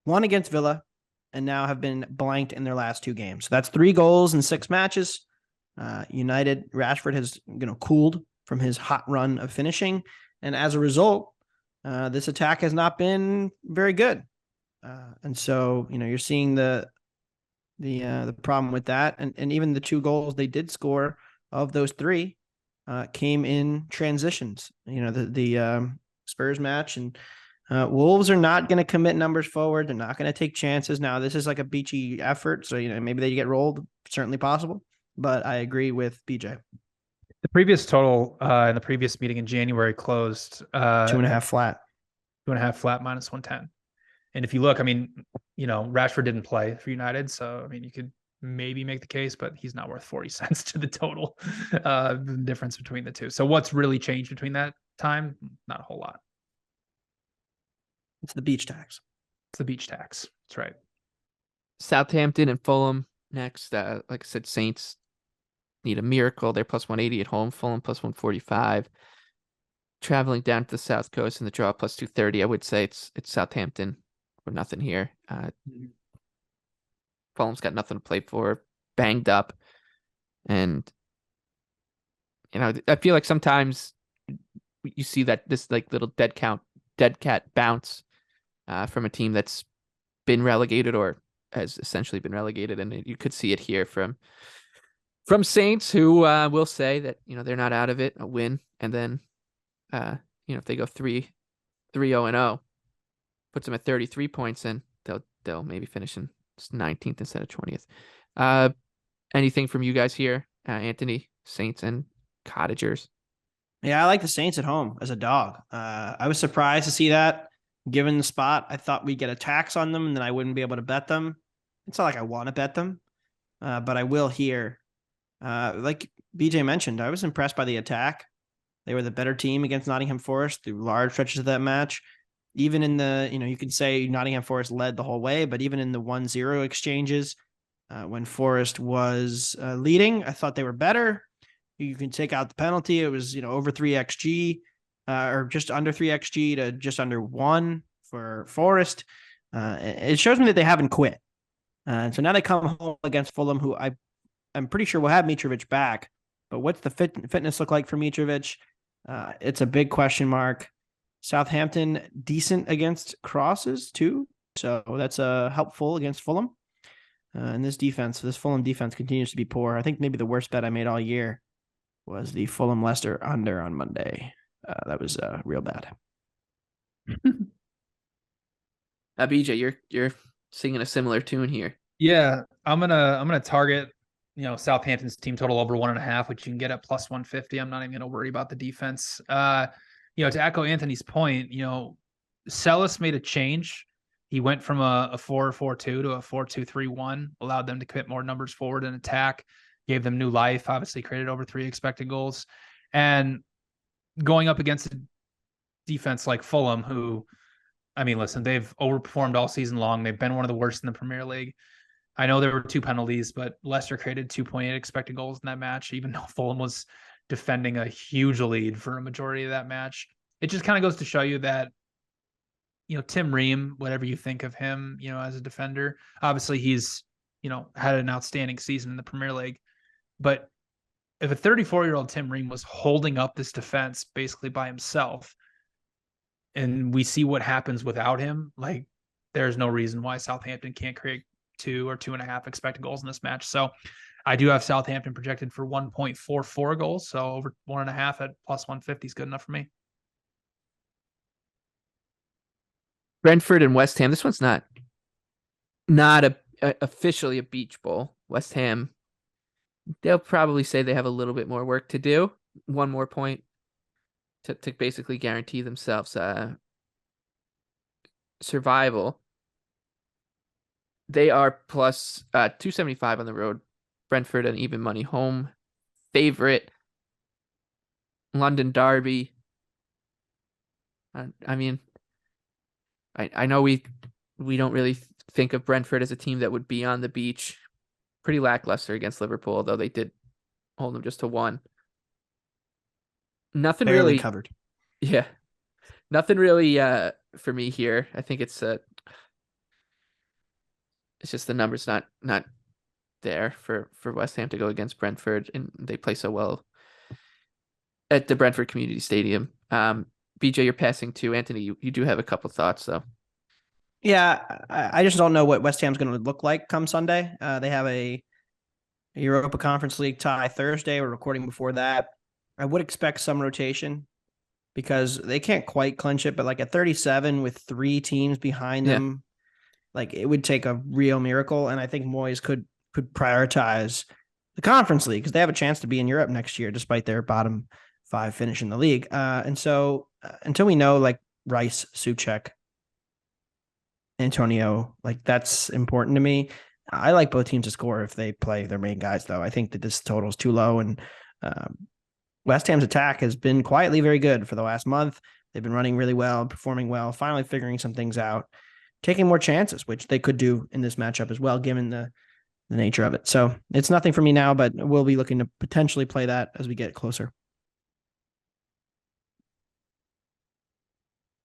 1 against Villa, and now have been blanked in their last 2 games. So that's 3 goals in 6 matches. United, Rashford has cooled from his hot run of finishing. And as a result, this attack has not been very good. And so, you're seeing the problem with that. And even the 2 goals they did score of those 3 came in transitions. The Spurs match, and Wolves are not going to commit numbers forward. They're not going to take chances. Now, this is like a beachy effort, so maybe they get rolled. Certainly possible, but I agree with BJ. The previous total in the previous meeting in January closed 2.5 flat. 2.5 flat minus 110. And if you look, I mean, Rashford didn't play for United, so I mean, you could maybe make the case, but he's not worth 40 cents to the total. The difference between the two. So what's really changed between that time? Not a whole lot. It's the beach tax. It's the beach tax. That's right. Southampton and Fulham next. Like I said, Saints need a miracle. They're plus 180 at home. Fulham plus 145. Traveling down to the South Coast in the draw plus 230. I would say it's Southampton or nothing here. Fulham's got nothing to play for. Banged up. And, I feel like sometimes you see that this like little dead cat bounce from a team that's been relegated or has essentially been relegated, and you could see it here from Saints, who will say that they're not out of it. A win, and then if they go 3-0-0, puts them at 33 points, and they'll maybe finish in 19th instead of 20th. Anything from you guys here, Anthony? Saints and Cottagers. Yeah, I like the Saints at home as a dog. I was surprised to see that. Given the spot, I thought we'd get a tax on them and then I wouldn't be able to bet them. It's not like I want to bet them, but I will here. Like BJ mentioned, I was impressed by the attack. They were the better team against Nottingham Forest through large stretches of that match. Even in the, you could say Nottingham Forest led the whole way, but even in the 1-0 exchanges, when Forest was leading, I thought they were better. You can take out the penalty. It was, over 3xG or just under 3xG to just under 1 for Forest. It shows me that they haven't quit. And so now they come home against Fulham, who I'm pretty sure will have Mitrovic back. But what's the fitness look like for Mitrovic? It's a big question mark. Southampton, decent against crosses too. So that's helpful against Fulham. And this Fulham defense continues to be poor. I think maybe the worst bet I made all year was the Fulham Leicester under on Monday. That was real bad. BJ, you're singing a similar tune here. Yeah, I'm gonna target Southampton's team total over 1.5, which you can get at plus 150. I'm not even gonna worry about the defense. To echo Anthony's point, Celis made a change. He went from a 4-4-2 to a 4-2-3-1, allowed them to commit more numbers forward and attack, gave them new life, obviously created over 3 expected goals. And going up against a defense like Fulham, who, I mean, listen, they've overperformed all season long. They've been one of the worst in the Premier League. I know there were 2 penalties, but Leicester created 2.8 expected goals in that match, even though Fulham was defending a huge lead for a majority of that match. It just kind of goes to show you that, Tim Ream, whatever you think of him, as a defender, obviously he's, had an outstanding season in the Premier League. But if a 34-year-old Tim Ream was holding up this defense basically by himself, and we see what happens without him, like, there's no reason why Southampton can't create 2 or 2.5 expected goals in this match. So I do have Southampton projected for 1.44 goals. So over 1.5 at plus 150 is good enough for me. Brentford and West Ham. This one's not officially a beach bowl. West Ham, they'll probably say they have a little bit more work to do. One more point to basically guarantee themselves survival. They are plus 275 on the road. Brentford, an even money home favorite. London derby. I mean, I know we don't really think of Brentford as a team that would be on the beach. Pretty lackluster against Liverpool, although they did hold them just to 1. Nothing Barely really covered. Yeah, nothing really for me here. I think it's just the numbers not there for West Ham to go against Brentford, and they play so well at the Brentford Community Stadium. BJ, you're passing to Anthony. You do have a couple thoughts though. Yeah, I just don't know what West Ham's going to look like come Sunday. They have a Europa Conference League tie Thursday. We're recording before that. I would expect some rotation because they can't quite clinch it, but like at 37 with 3 teams behind them, like it would take a real miracle. And I think Moyes could prioritize the Conference League because they have a chance to be in Europe next year, despite their bottom 5 finish in the league. And so until we know like Rice, Souček, Antonio, like that's important to me. I like both teams to score if they play their main guys, though. I think that this total is too low, and West Ham's attack has been quietly very good for the last month. They've been running really well, performing well, finally figuring some things out, taking more chances, which they could do in this matchup as well, given the nature of it. So it's nothing for me now, but we'll be looking to potentially play that as we get closer.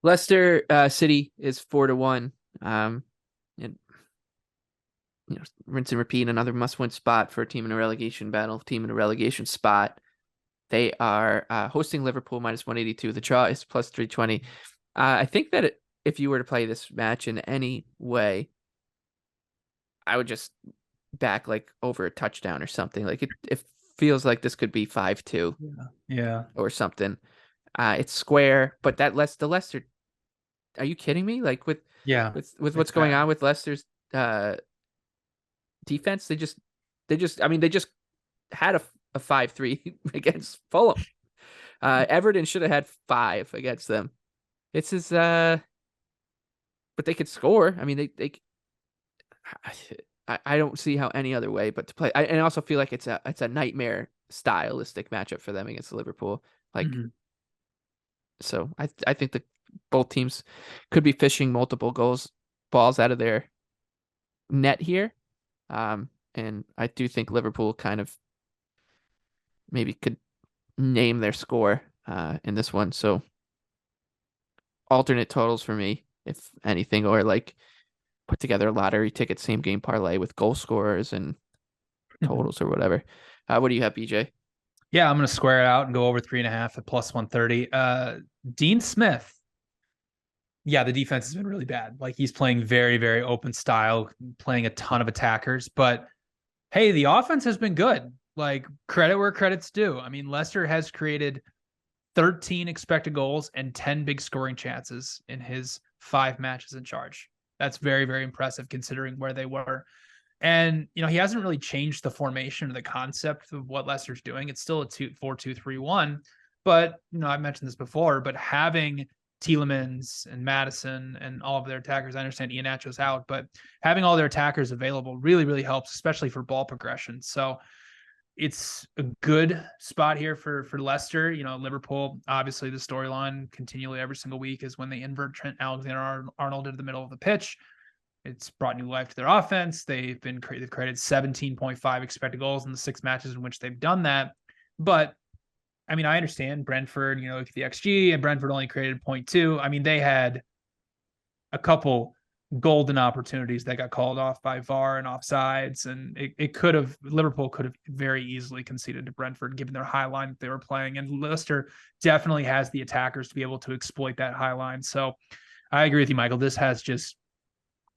Leicester City is 4-1. And rinse and repeat, another must-win spot for a team in a relegation battle, team in a relegation spot. They are hosting Liverpool minus 182. The draw is plus 320. I think that if you were to play this match in any way, I would just back like over a touchdown or something. Like it feels like this could be 5-2. Yeah. Or something. It's square, but the Leicester. Are you kidding me? Like with what's going on with Leicester's defense, they just had a 5-3 against Fulham. Everton should have had 5 against them. It's as but they could score. I mean, I don't see how any other way but to play. And I also feel like it's a nightmare stylistic matchup for them against Liverpool. Like, so I think that both teams could be fishing multiple balls out of their net here. And I do think Liverpool kind of maybe could name their score in this one. So alternate totals for me, if anything, or like put together a lottery ticket, same game parlay with goal scorers and totals or whatever. What do you have, BJ? Yeah, I'm going to square it out and go over 3.5 at plus 130. Dean Smith. Yeah, the defense has been really bad. Like he's playing very, very open style, playing a ton of attackers. But hey, the offense has been good. Like credit where credit's due. I mean, Leicester has created 13 expected goals and 10 big scoring chances in his 5 matches in charge. That's very, very impressive considering where they were. And, he hasn't really changed the formation or the concept of what Leicester's doing. It's still a 4-2-3-1. But, I've mentioned this before, but having Tielemans and Madison and all of their attackers, I understand Iheanacho's out, but having all their attackers available really, really helps, especially for ball progression. So it's a good spot here for Leicester. Liverpool, obviously the storyline continually every single week is when they invert Trent Alexander-Arnold into the middle of the pitch. It's brought new life to their offense. They've created 17.5 expected goals in the 6 matches in which they've done that. But I mean, I understand Brentford, look at the XG, and Brentford only created 0.2. I mean, they had a couple golden opportunities that got called off by VAR and offsides, and Liverpool could have very easily conceded to Brentford given their high line that they were playing, and Leicester definitely has the attackers to be able to exploit that high line. So I agree with you, Michael. This has just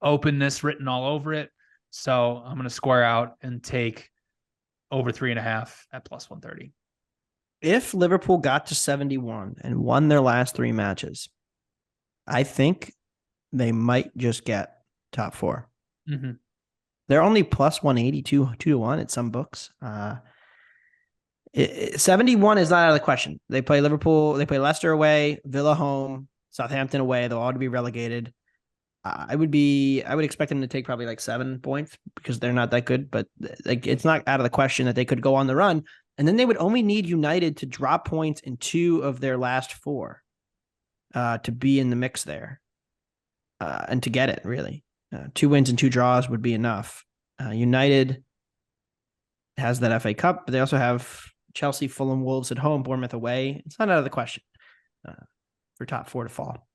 openness written all over it. So I'm going to square out and take over 3.5 at plus 130. If Liverpool got to 71 and won their last 3 matches, I think they might just get top 4. Mm-hmm. They're only plus 180, 2-1 at some books. 71 is not out of the question. They play Liverpool, they play Leicester away, Villa home, Southampton away. They'll all be relegated. I would expect them to take probably like 7 points because they're not that good, but like it's not out of the question that they could go on the run. And then they would only need United to drop points in 2 of their last 4 to be in the mix there and to get it, really. 2 wins and 2 draws would be enough. United has that FA Cup, but they also have Chelsea, Fulham, Wolves at home, Bournemouth away. It's not out of the question for top 4 to fall.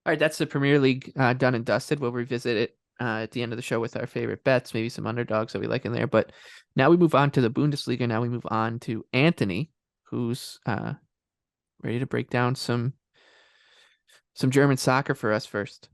All right, that's the Premier League done and dusted. We'll revisit it at the end of the show with our favorite bets, maybe some underdogs that we like in there. But now we move on to the Bundesliga. Now we move on to Anthony, who's ready to break down some German soccer for us first.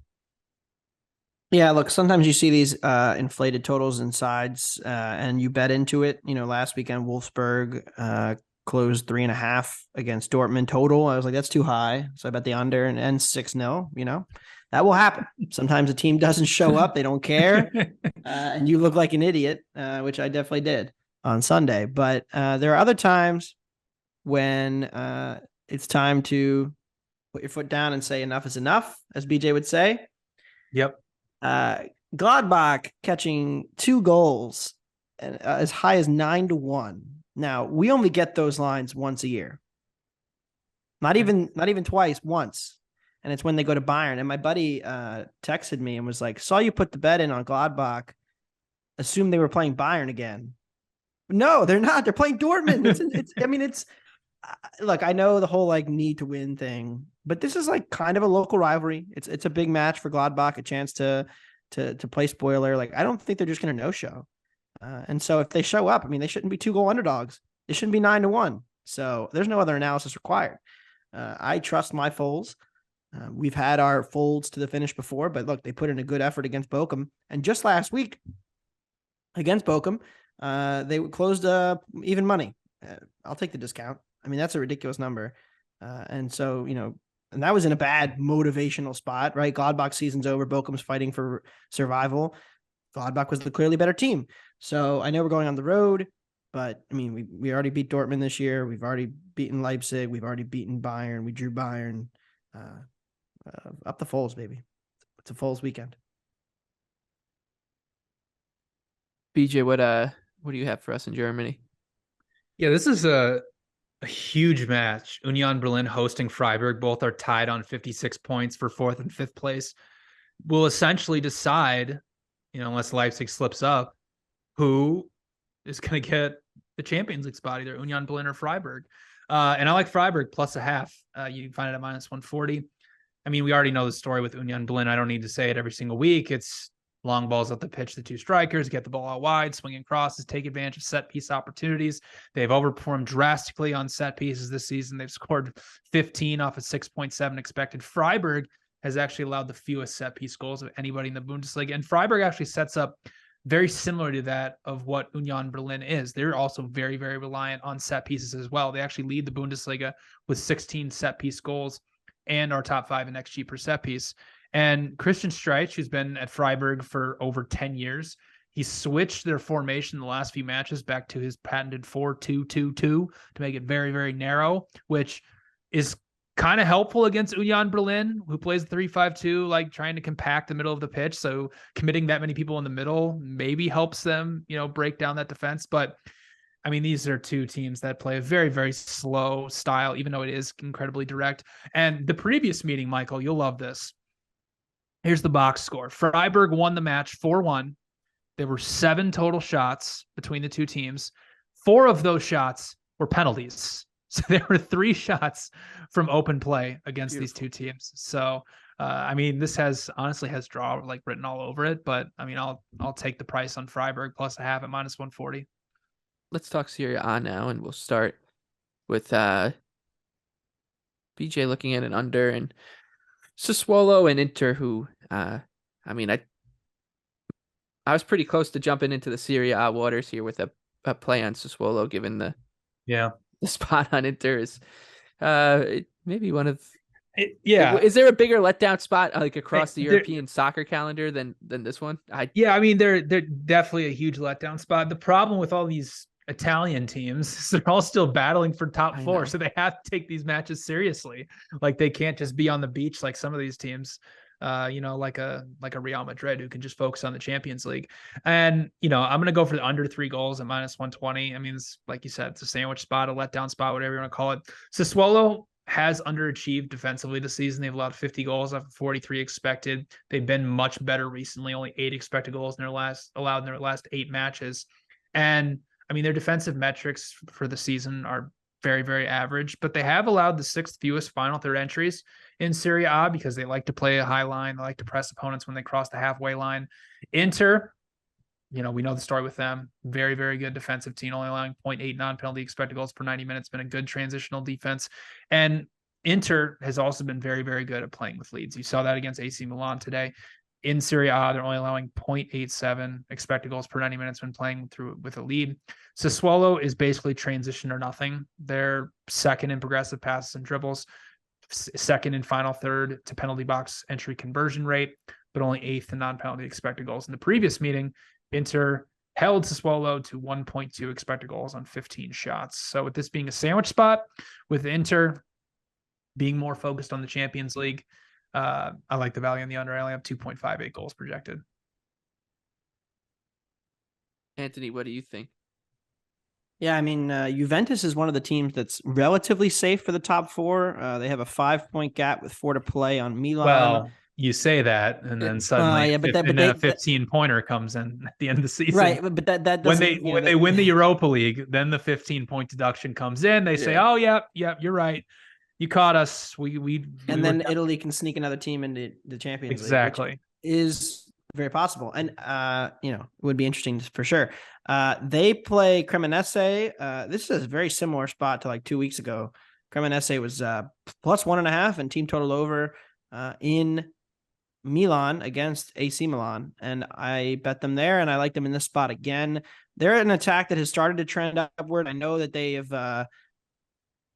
Yeah, look, sometimes you see these inflated totals and sides and you bet into it. Last weekend, Wolfsburg closed 3.5 against Dortmund total. I was like, that's too high. So I bet the under and ends 6-0. That will happen. Sometimes a team doesn't show up. They don't care. And you look like an idiot, which I definitely did on Sunday. But there are other times when it's time to put your foot down and say enough is enough, as BJ would say. Yep. Gladbach catching 2 goals and as high as 9-1. Now, we only get those lines once a year. Not even twice, once. And it's when they go to Bayern. And my buddy texted me and was like, saw you put the bet in on Gladbach. Assumed they were playing Bayern again. No, they're not. They're playing Dortmund. Look, I know the whole need to win thing, but this is kind of a local rivalry. It's a big match for Gladbach, a chance to play spoiler. I don't think they're just going to no-show. And so if they show up, they shouldn't be 2-goal underdogs. They shouldn't be 9-1. So there's no other analysis required. I trust my Foles. We've had our folds to the finish before, but look, they put in a good effort against Bochum. And just last week against Bochum, they closed even money. I'll take the discount. That's a ridiculous number. And so, and that was in a bad motivational spot, right? Gladbach season's over. Bochum's fighting for survival. Gladbach was the clearly better team. So I know we're going on the road, but we already beat Dortmund this year. We've already beaten Leipzig. We've already beaten Bayern. We drew Bayern. Up the Foles, baby. It's a Foles weekend. BJ, what do you have for us in Germany? Yeah, this is a huge match. Union Berlin hosting Freiburg. Both are tied on 56 points for 4th and 5th place. Will essentially decide, unless Leipzig slips up, who is going to get the Champions League spot, either Union Berlin or Freiburg. And I like Freiburg plus 0.5. You can find it at minus 140. We already know the story with Union Berlin. I don't need to say it every single week. It's long balls up the pitch, the 2 strikers, get the ball out wide, swinging crosses, take advantage of set piece opportunities. They've overperformed drastically on set pieces this season. They've scored 15 off of 6.7 expected. Freiburg has actually allowed the fewest set piece goals of anybody in the Bundesliga. And Freiburg actually sets up very similar to that of what Union Berlin is. They're also very, very reliant on set pieces as well. They actually lead the Bundesliga with 16 set piece goals and are top 5 in XG per set piece. And Christian Streich, who's been at Freiburg for over 10 years, he switched their formation in the last few matches back to his patented 4-2-2-2 to make it very, very narrow, which is kind of helpful against Union Berlin, who plays 3-5-2, like trying to compact the middle of the pitch. So committing that many people in the middle maybe helps them, break down that defense. But I mean, these are two teams that play a very, very slow style, even though it is incredibly direct. And the previous meeting, Michael, you'll love this. Here's the box score. Freiburg won the match 4-1. There were 7 total shots between the two teams. 4 of those shots were penalties. So there were 3 shots from open play against these two teams. So, I mean, this honestly has draw like written all over it. But I mean, I'll take the price on Freiburg plus a half at -140. Let's talk Serie A now, and we'll start with BJ looking at an under, and Sassuolo and Inter, who I mean, I was pretty close to jumping into the Serie A waters here with a play on Sassuolo, given the spot on Inter is maybe one of Is there a bigger letdown spot like across the European soccer calendar than this one? I mean, they're definitely a huge letdown spot. The problem with all these Italian teams, they're all still battling for top 4, so they have to take these matches seriously. Like they can't just be on the beach like some of these teams, like a Real Madrid who can just focus on the Champions League. And I'm going to go for the under 3 goals at -120. I mean, it's, like you said, it's a sandwich spot, a letdown spot, whatever you want to call it. Sassuolo has underachieved defensively this season. They've allowed 50 goals off of 43 expected. They've been much better recently, only 8 expected goals allowed in their last 8 matches. And I mean, their defensive metrics for the season are very, very average, but they have allowed the 6th fewest final third entries in Serie A because they like to play a high line. They like to press opponents when they cross the halfway line. Inter, we know the story with them. Very, very good defensive team, only allowing 0.8 non-penalty expected goals per 90 minutes. Been a good transitional defense. And Inter has also been very, very good at playing with leads. You saw that against AC Milan today. In Serie A, they're only allowing 0.87 expected goals per 90 minutes when playing with a lead. Sassuolo is basically transition or nothing. They're second in progressive passes and dribbles, second in final third to penalty box entry conversion rate, but only 8th in non-penalty expected goals. In the previous meeting, Inter held Sassuolo to 1.2 expected goals on 15 shots. So with this being a sandwich spot, with Inter being more focused on the Champions League, I like the value on the under. I only have 2.58 goals projected. Anthony, what do you think? Yeah, I mean, Juventus is one of the teams that's relatively safe for the top 4. They have a 5-point gap with 4 to play on Milan. Well, you say that, and then suddenly a 15-pointer comes in at the end of the season. Right, but that doesn't... When they win the Europa League, then the 15-point deduction comes in. They say, oh, yeah, you're right. You caught us. Then Italy can sneak another team into the Champions League. Exactly. Is very possible. And, it would be interesting for sure. They play Cremonese. This is a very similar spot to like 2 weeks ago. Cremonese was +1.5 and team total over in Milan against AC Milan. And I bet them there, and I like them in this spot again. They're an attack that has started to trend upward. I know that they have...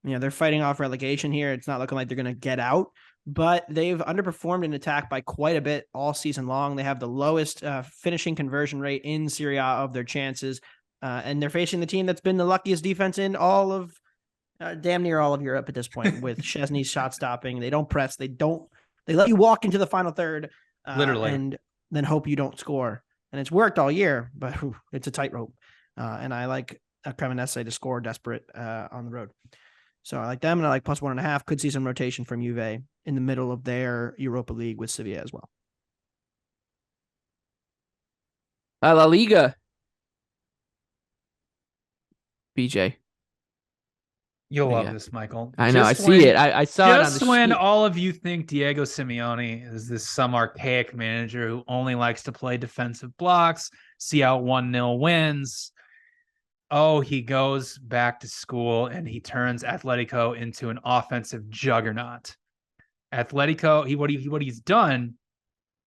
they're fighting off relegation here. It's not looking like they're going to get out, but they've underperformed in attack by quite a bit all season long. They have the lowest finishing conversion rate in Serie A of their chances, and they're facing the team that's been the luckiest defense in all of damn near all of Europe at this point with Szczesny's shot stopping. They don't press. They let you walk into the final third literally, and then hope you don't score. And it's worked all year, but it's a tightrope. And I like Cremonese to score desperate on the road. So I like them, and I like +1.5. Could see some rotation from Juve in the middle of their Europa League with Sevilla as well. LaLiga. BJ. You'll love this, Michael. I know. I see it. I saw it on the when sheet. all of you think Diego Simeone is this some archaic manager who only likes to play defensive blocks, see out 1-0 wins. Oh, he goes back to school and he turns Atletico into an offensive juggernaut. Atletico, what he's done,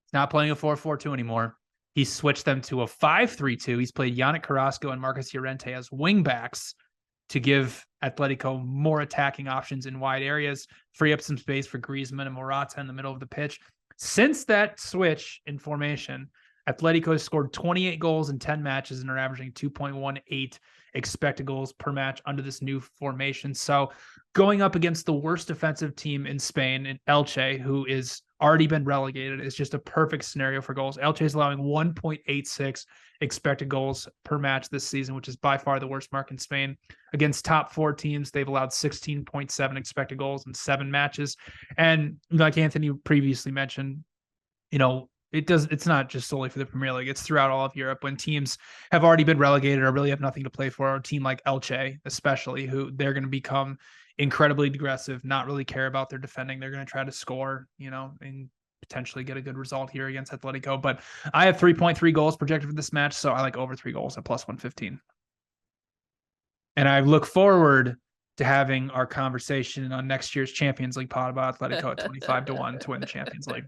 he's not playing a 4-4-2 anymore. He switched them to a 5-3-2. He's played Yannick Carrasco and Marcus Llorente as wingbacks to give Atletico more attacking options in wide areas, free up some space for Griezmann and Morata in the middle of the pitch. Since that switch in formation, Atletico has scored 28 goals in 10 matches and are averaging 2.18 expected goals per match under this new formation. So going up against the worst defensive team in Spain, in Elche, who is already been relegated, is just a perfect scenario for goals. Elche is allowing 1.86 expected goals per match this season, which is by far the worst mark in Spain. Against top 4 teams, they've allowed 16.7 expected goals in 7 matches. And like Anthony previously mentioned, it's not just solely for the Premier League. It's throughout all of Europe when teams have already been relegated or really have nothing to play for. A team like Elche, especially, who they're going to become incredibly aggressive, not really care about their defending. They're going to try to score, and potentially get a good result here against Atletico. But I have 3.3 goals projected for this match, so I like over 3 goals at plus 115. And I look forward to having our conversation on next year's Champions League pod about Atletico at 25-1 to win the Champions League.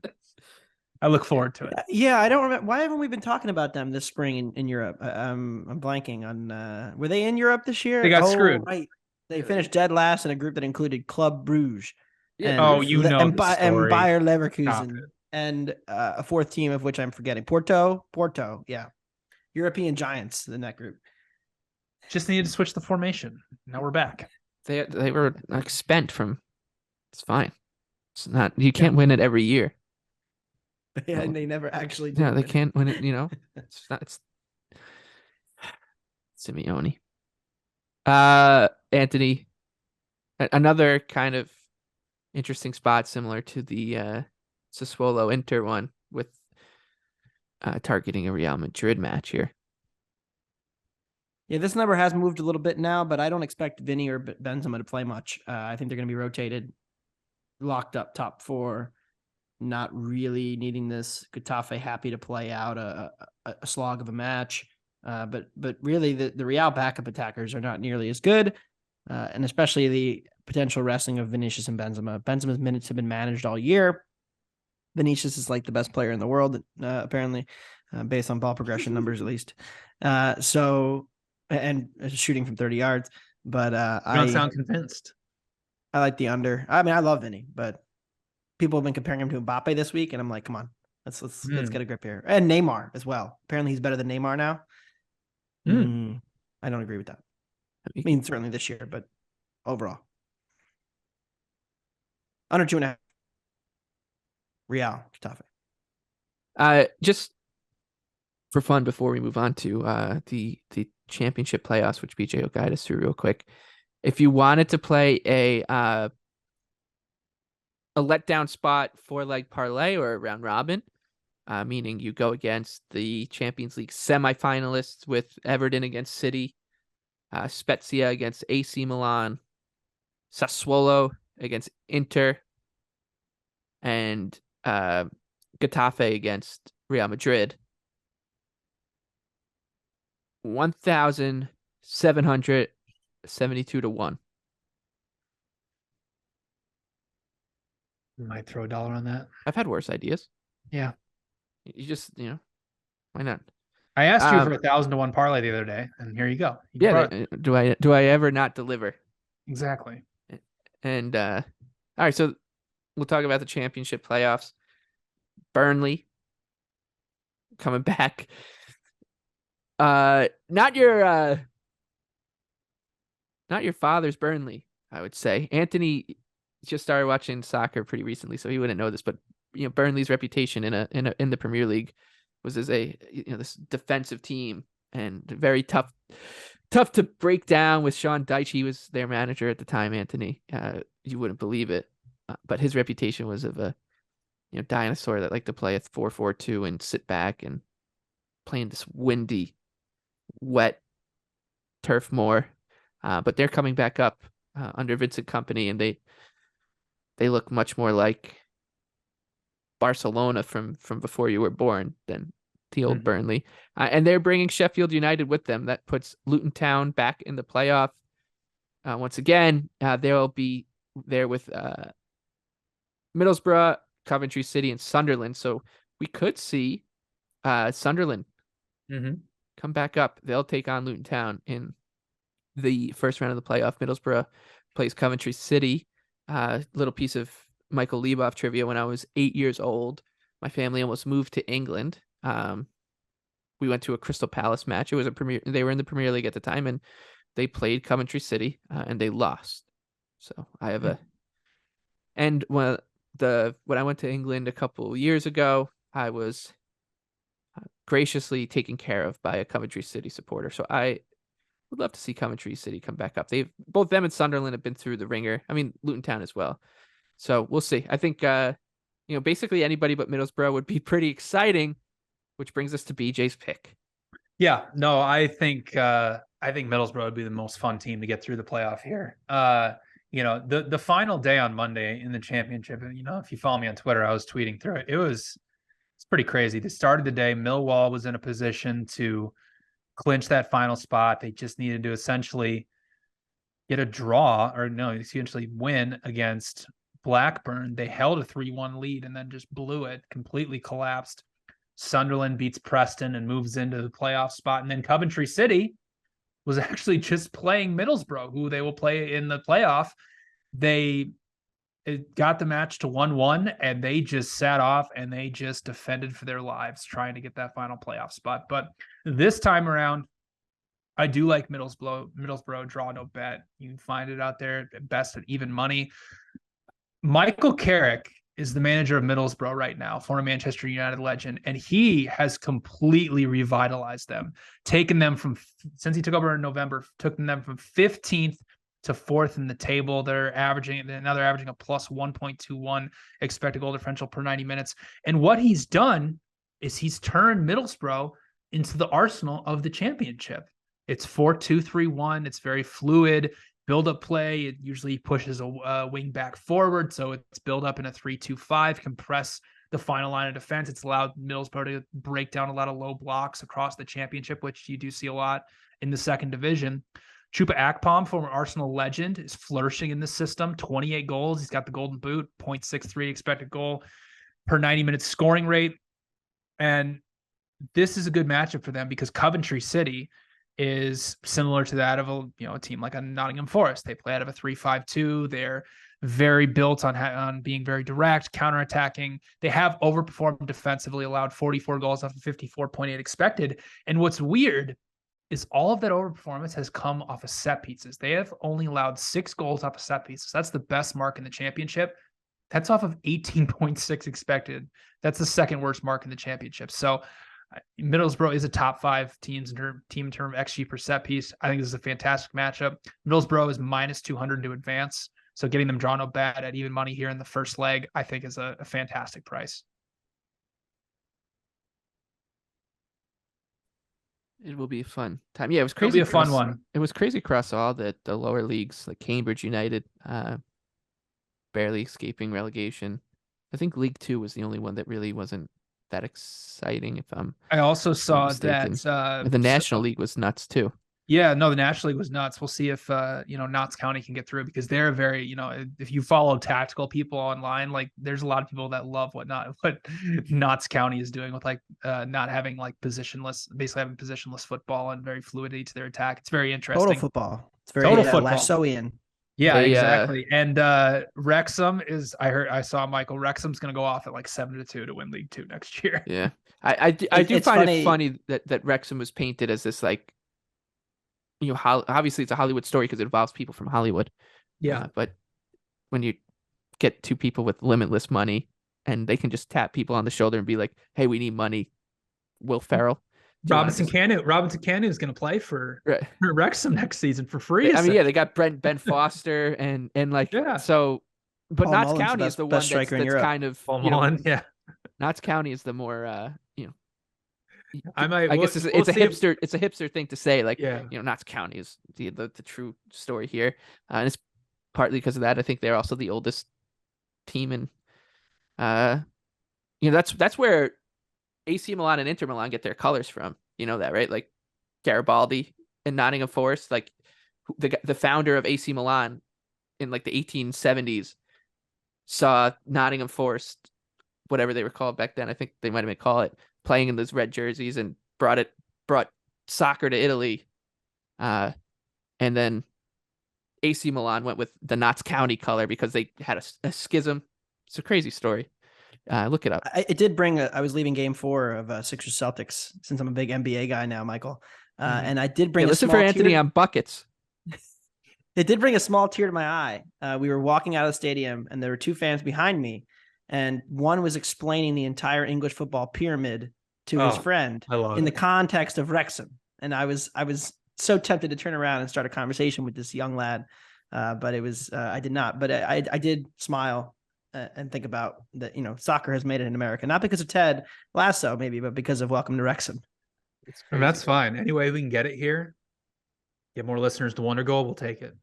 I look forward to it. Yeah, I don't remember. Why haven't we been talking about them this spring in Europe? I'm blanking on. Were they in Europe this year? They got screwed. Right. They finished dead last in a group that included Club Brugge. Yeah. And, and Bayer Leverkusen, and a 4th team of which I'm forgetting. Porto. Yeah, European giants in that group. Just needed to switch the formation. Now we're back. They were like spent from. It's fine. It's not. You can't win it every year. Yeah, and they never actually did. Yeah, they can't win it. It's not. It's Simeone. Anthony, another kind of interesting spot similar to the Sassuolo Inter one with targeting a Real Madrid match here. Yeah, this number has moved a little bit now, but I don't expect Vinny or Benzema to play much. I think they're going to be rotated, locked up top 4, not really needing this. Getafe happy to play out a slog of a match. But really the Real backup attackers are not nearly as good. And especially the potential resting of Vinicius and Benzema. Benzema's minutes have been managed all year. Vinicius is like the best player in the world, apparently, based on ball progression numbers, at least. And shooting from 30 yards. But I don't sound convinced. I like the under. I mean, I love Vinny, but people have been comparing him to Mbappe this week, and I'm like, come on, let's get a grip here. And Neymar as well. Apparently, he's better than Neymar now. I don't agree with that. I mean, certainly this year, but overall, under 2.5. Real Getafe. Just for fun, before we move on to the championship playoffs, which BJ will guide us through real quick. If you wanted to play a letdown spot 4-leg parlay or a round robin, meaning you go against the Champions League semifinalists with Everton against City, Spezia against AC Milan, Sassuolo against Inter, and Getafe against Real Madrid. 1,772 to 1. Might throw $1 on that. I've had worse ideas. Yeah. You just, why not? I asked you for 1,000 to 1 parlay the other day, and here you go. Do I ever not deliver? Exactly. And all right, so we'll talk about the championship playoffs. Burnley coming back. Not your father's Burnley, I would say. Anthony just started watching soccer pretty recently, so he wouldn't know this, but Burnley's reputation in the Premier League was as a this defensive team, and very tough to break down with Sean Dyche. He was their manager at the time, Anthony. You wouldn't believe it, but his reputation was of a dinosaur that liked to play a 4-4-2 and sit back and playing this windy, wet turf moor. But they're coming back up under Vincent Kompany, and they look much more like Barcelona from before you were born than the old Burnley. And they're bringing Sheffield United with them. That puts Luton Town back in the playoff. Once again, they'll be there with Middlesbrough, Coventry City, and Sunderland. So we could see Sunderland come back up. They'll take on Luton Town in the first round of the playoff. Middlesbrough plays Coventry City. Little piece of Michael Lieboff trivia. When I was 8 years old, my family almost moved to England. We went to a Crystal Palace match. It was they were in the Premier League at the time, and they played Coventry City and they lost. So I have and when I went to England a couple years ago, I was graciously taken care of by a Coventry City supporter. So I would love to see Coventry City come back up. Both them and Sunderland have been through the ringer. I mean, Luton Town as well. So we'll see. I think basically anybody but Middlesbrough would be pretty exciting, which brings us to BJ's pick. Yeah, no, I think Middlesbrough would be the most fun team to get through the playoff here. The final day on Monday in the championship, if you follow me on Twitter, I was tweeting through it. It's pretty crazy. The start of the day, Millwall was in a position to clinch that final spot. They just needed to essentially get a draw, or no, essentially win against Blackburn. They held a 3-1 lead and then just blew it, completely collapsed. Sunderland beats Preston and moves into the playoff spot. And then Coventry City was actually just playing Middlesbrough, who they will play in the playoff. It got the match to 1-1, and they just sat off and they just defended for their lives trying to get that final playoff spot. But this time around, I do like Middlesbrough, draw no bet. You can find it out there at best at even money. Michael Carrick is the manager of Middlesbrough right now, former Manchester United legend, and he has completely revitalized them, taken them since he took over in November, took them from 15th to 4th in the table. They're averaging a plus 1.21 expected goal differential per 90 minutes. And what he's done is he's turned Middlesbrough into the Arsenal of the championship. It's 4-2-3-1. It's very fluid. Build-up play, it usually pushes a wing back forward, so it's build up in a 3-2-5, compress the final line of defense. It's allowed Middlesbrough to break down a lot of low blocks across the championship, which you do see a lot in the second division. Chupa Akpom, former Arsenal legend, is flourishing in this system. 28 goals. He's got the golden boot, 0.63 expected goal per 90 minutes scoring rate. And this is a good matchup for them because Coventry City is similar to that of a team like a Nottingham Forest. They play out of a 3-5-2. They're very built on being very direct, counterattacking. They have overperformed defensively, allowed 44 goals off of 54.8 expected. And what's weird is all of that overperformance has come off of set pieces. They have only allowed 6 goals off of set pieces. That's the best mark in the championship. That's off of 18.6 expected. That's the second worst mark in the championship. So Middlesbrough is a top 5 team in terms of XG per set piece. I think this is a fantastic matchup. Middlesbrough is minus 200 to advance. So getting them drawn no bet at even money here in the first leg, I think is a fantastic price. It will be a fun time. Yeah, it was crazy. It'll be a fun one. It was crazy across all the lower leagues, like Cambridge United, barely escaping relegation. I think League 2 was the only one that really wasn't that exciting. I also saw that the National League was nuts too. Yeah, no, the National League was nuts. We'll see if Notts County can get through because they're very, if you follow tactical people online, like there's a lot of people that love what Notts County is doing with not having basically having positionless football and very fluidity to their attack. It's very interesting. Total football. It's very total football. Lassoian. Yeah, exactly. And Wrexham I saw Michael Wrexham's going to go off at 7-2 to win League 2 next year. Yeah. I do find it funny that Wrexham was painted as this obviously it's a Hollywood story because it involves people from Hollywood. Yeah. But when you get 2 people with limitless money and they can just tap people on the shoulder and be like, hey, we need money. Will Ferrell. Robinson Canu is going to play for Wrexham next season for free. I mean, they got Ben Foster and so, but Paul Notts Mullen's County is the one that's kind of Notts County is the more I guess it's a hipster thing to say, Notts County is the true story here, and it's partly because of that. I think they're also the oldest team, and that's where AC Milan and Inter Milan get their colors from. You know that, right? Like Garibaldi and Nottingham Forest, the founder of AC Milan in the 1870s saw Nottingham Forest, whatever they were called back then. I think they might have been called it, playing in those red jerseys and brought soccer to Italy. And then AC Milan went with the Notts County color because they had a schism. It's a crazy story. Look it up. It did bring I was leaving game 4 of Sixers Celtics since I'm a big NBA guy now, Michael. And I did bring listen for Anthony on buckets. It did bring a small tear to my eye. We were walking out of the stadium, and there were two fans behind me, and one was explaining the entire English football pyramid to his friend I love in the it. context of Wrexham. And I was so tempted to turn around and start a conversation with this young lad, but it was I did not. But I did smile and think about that. Soccer has made it in America, not because of Ted Lasso, maybe, but because of Welcome to Wrexham. And that's fine. Anyway, we can get it here. Get more listeners to Wondergoal. We'll take it.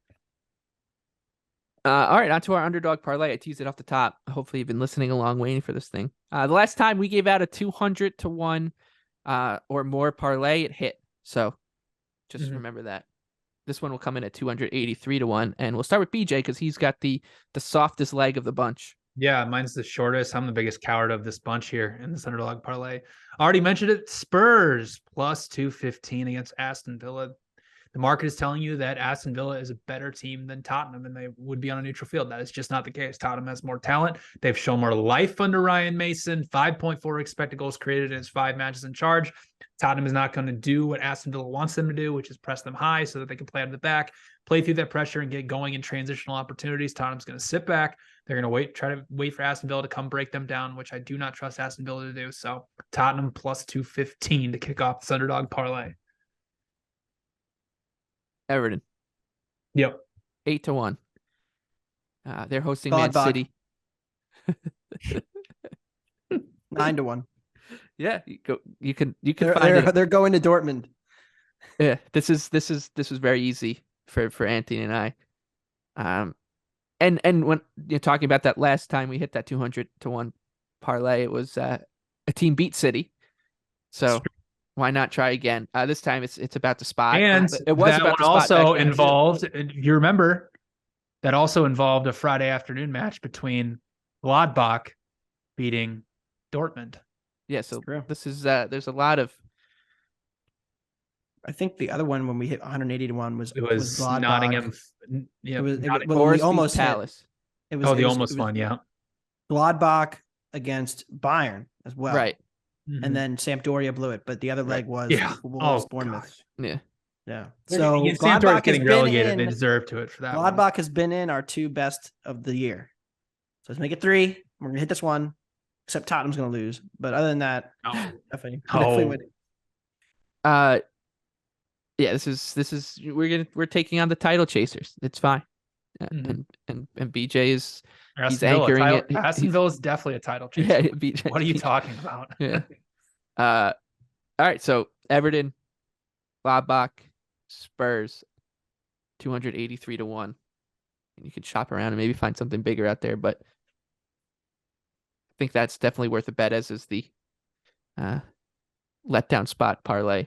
All right, on to our underdog parlay. I teased it off the top. Hopefully, you've been listening along, waiting for this thing. The last time we gave out a 200 to 1 or more parlay, it hit. So just remember that. This one will come in at 283 to 1. And we'll start with BJ because he's got the softest leg of the bunch. Yeah, mine's the shortest. I'm the biggest coward of this bunch here in this underdog parlay. Already mentioned it. Spurs plus 215 against Aston Villa. The market is telling you that Aston Villa is a better team than Tottenham, and they would be on a neutral field. That is just not the case. Tottenham has more talent. They've shown more life under Ryan Mason. 5.4 expected goals created in his 5 matches in charge. Tottenham is not going to do what Aston Villa wants them to do, which is press them high so that they can play out of the back, play through that pressure, and get going in transitional opportunities. Tottenham's going to sit back. They're going to try to wait for Aston Villa to come break them down, which I do not trust Aston Villa to do. So Tottenham plus 215 to kick off this underdog parlay. Everton. Yep. 8 to 1. They're hosting Man City. 9 to 1. Yeah, you can find it. They're going to Dortmund. Yeah, this was very easy for Anthony and I. And when you're talking about that last time we hit that 200 to 1 parlay, it was a team beat City. So why not try again? This time it's about the spot. And it was that about the one spot also back then, involved, you remember, that also involved a Friday afternoon match between Gladbach beating Dortmund. Yeah, so this is there's a lot of. I think the other one when we hit 180 to 1 was Gladbach. Nottingham. Yeah, we almost Palace. It was the almost one. Yeah, Gladbach against Bayern as well. Right. And then Sampdoria blew it, but the other leg was Bournemouth. Yeah. Yeah. So Gladbach getting relegated. They deserve to it for that. Gladbach has been in our 2 best of the year. So let's make it 3. We're gonna hit this one. Except Tottenham's gonna lose. But other than that, definitely winning. Yeah, this is we're taking on the title chasers. It's fine. And BJ is he's anchoring it. Aston Villa is definitely a title chaser. Yeah, BJ, what are you talking about? Yeah. All right, so Everton, Gladbach, Spurs, 283 to 1. And you can shop around and maybe find something bigger out there, but I think that's definitely worth a bet, as is the letdown spot parlay.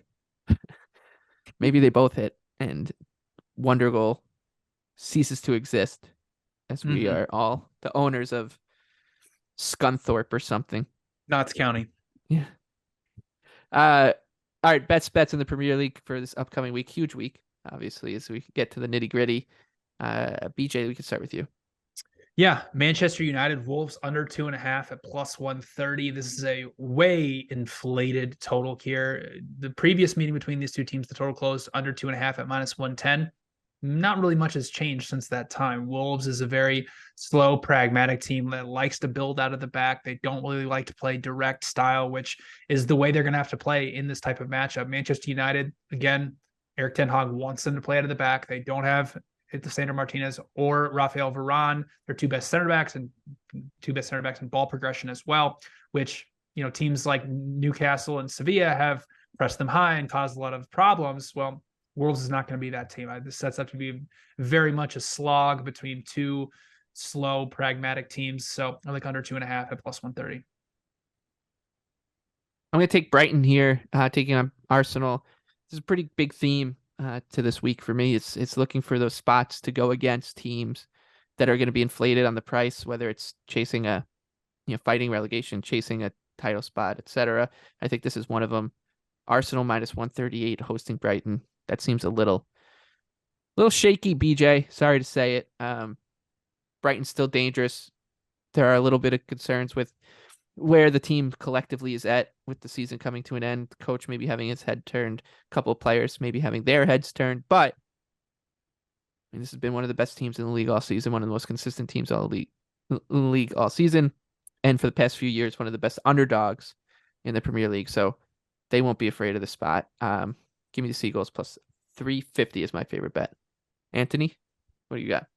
Maybe they both hit and Wondergoal ceases to exist, as we are all the owners of Scunthorpe or something. Notts County. Yeah. All right, bets in the Premier League for this upcoming week. Huge week, obviously, as we get to the nitty gritty. BJ, we can start with you. Yeah, Manchester United Wolves under 2.5 at plus 130. This is a way inflated total here. The previous meeting between these two teams, the total closed under 2.5 at minus 110. Not really much has changed since that time. Wolves is a very slow, pragmatic team that likes to build out of the back. They don't really like to play direct style, which is the way they're going to have to play in this type of matchup. Manchester United, again, Eric Ten Hag wants them to play out of the back. They don't have Sandro Martinez or Rafael Varane, their 2 best center backs and 2 best center backs in ball progression as well, which, teams like Newcastle and Sevilla have pressed them high and caused a lot of problems. Well, Wolves is not going to be that team. This sets up to be very much a slog between 2 slow, pragmatic teams. So I like under 2.5 at plus 130. I'm going to take Brighton here, taking on Arsenal. This is a pretty big theme to this week for me. It's looking for those spots to go against teams that are going to be inflated on the price, whether it's chasing fighting relegation, chasing a title spot, etc. I think this is one of them. Arsenal minus 138 hosting Brighton. That seems a little shaky, BJ. Sorry to say it. Brighton's still dangerous. There are a little bit of concerns with where the team collectively is at with the season coming to an end. The coach maybe having his head turned, a couple of players maybe having their heads turned, but mean, this has been one of the best teams in the league all season, one of the most consistent teams all league all season, and for the past few years, one of the best underdogs in the Premier League. So they won't be afraid of the spot. Give me the Seagulls plus 350 is my favorite bet. Anthony, what do you got?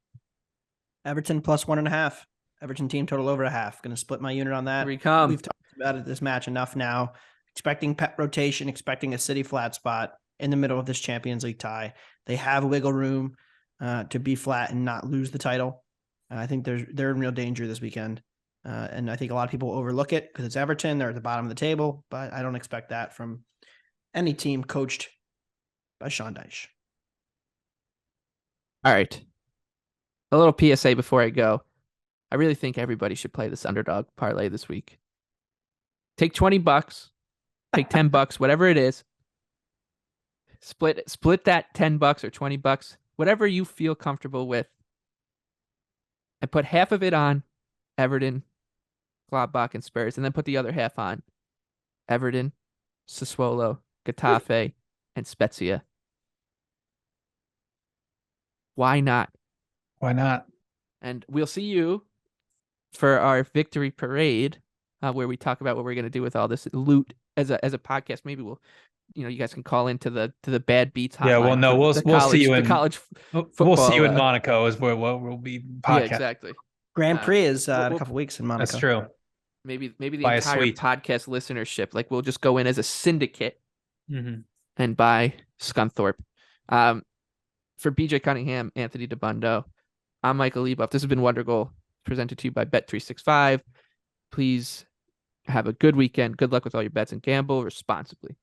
Everton plus 1.5. Everton team total over a half. Going to split my unit on that. Here we come. We've talked about this match enough now. Expecting pep rotation, expecting a City flat spot in the middle of this Champions League tie. They have wiggle room to be flat and not lose the title. I think they're in real danger this weekend. And I think a lot of people overlook it because it's Everton. They're at the bottom of the table, but I don't expect that from any team coached by Sean Dyche. All right. A little PSA before I go. I really think everybody should play this underdog parlay this week. Take $20, take $10, whatever it is. Split that $10 or $20, whatever you feel comfortable with. And put half of it on Everton, Gladbach, and Spurs, and then put the other half on Everton, Sassuolo, Getafe, and Spezia. Why not? Why not? And we'll see you for our victory parade, where we talk about what we're going to do with all this loot as a podcast. Maybe we'll, you guys can call into the bad beats hotline. Yeah, well, no, we'll see you in college football. We'll see you in Monaco is where we'll be podcasting. Yeah, exactly. Grand Prix is in a couple weeks in Monaco. That's true. Maybe the Buy a entire suite. podcast listenership, like we'll just go in as a syndicate and buy Scunthorpe. For BJ Cunningham, Anthony DeBundo, I'm Michael Leboff. This has been Wondergoal, presented to you by Bet365. Please have a good weekend. Good luck with all your bets and gamble responsibly.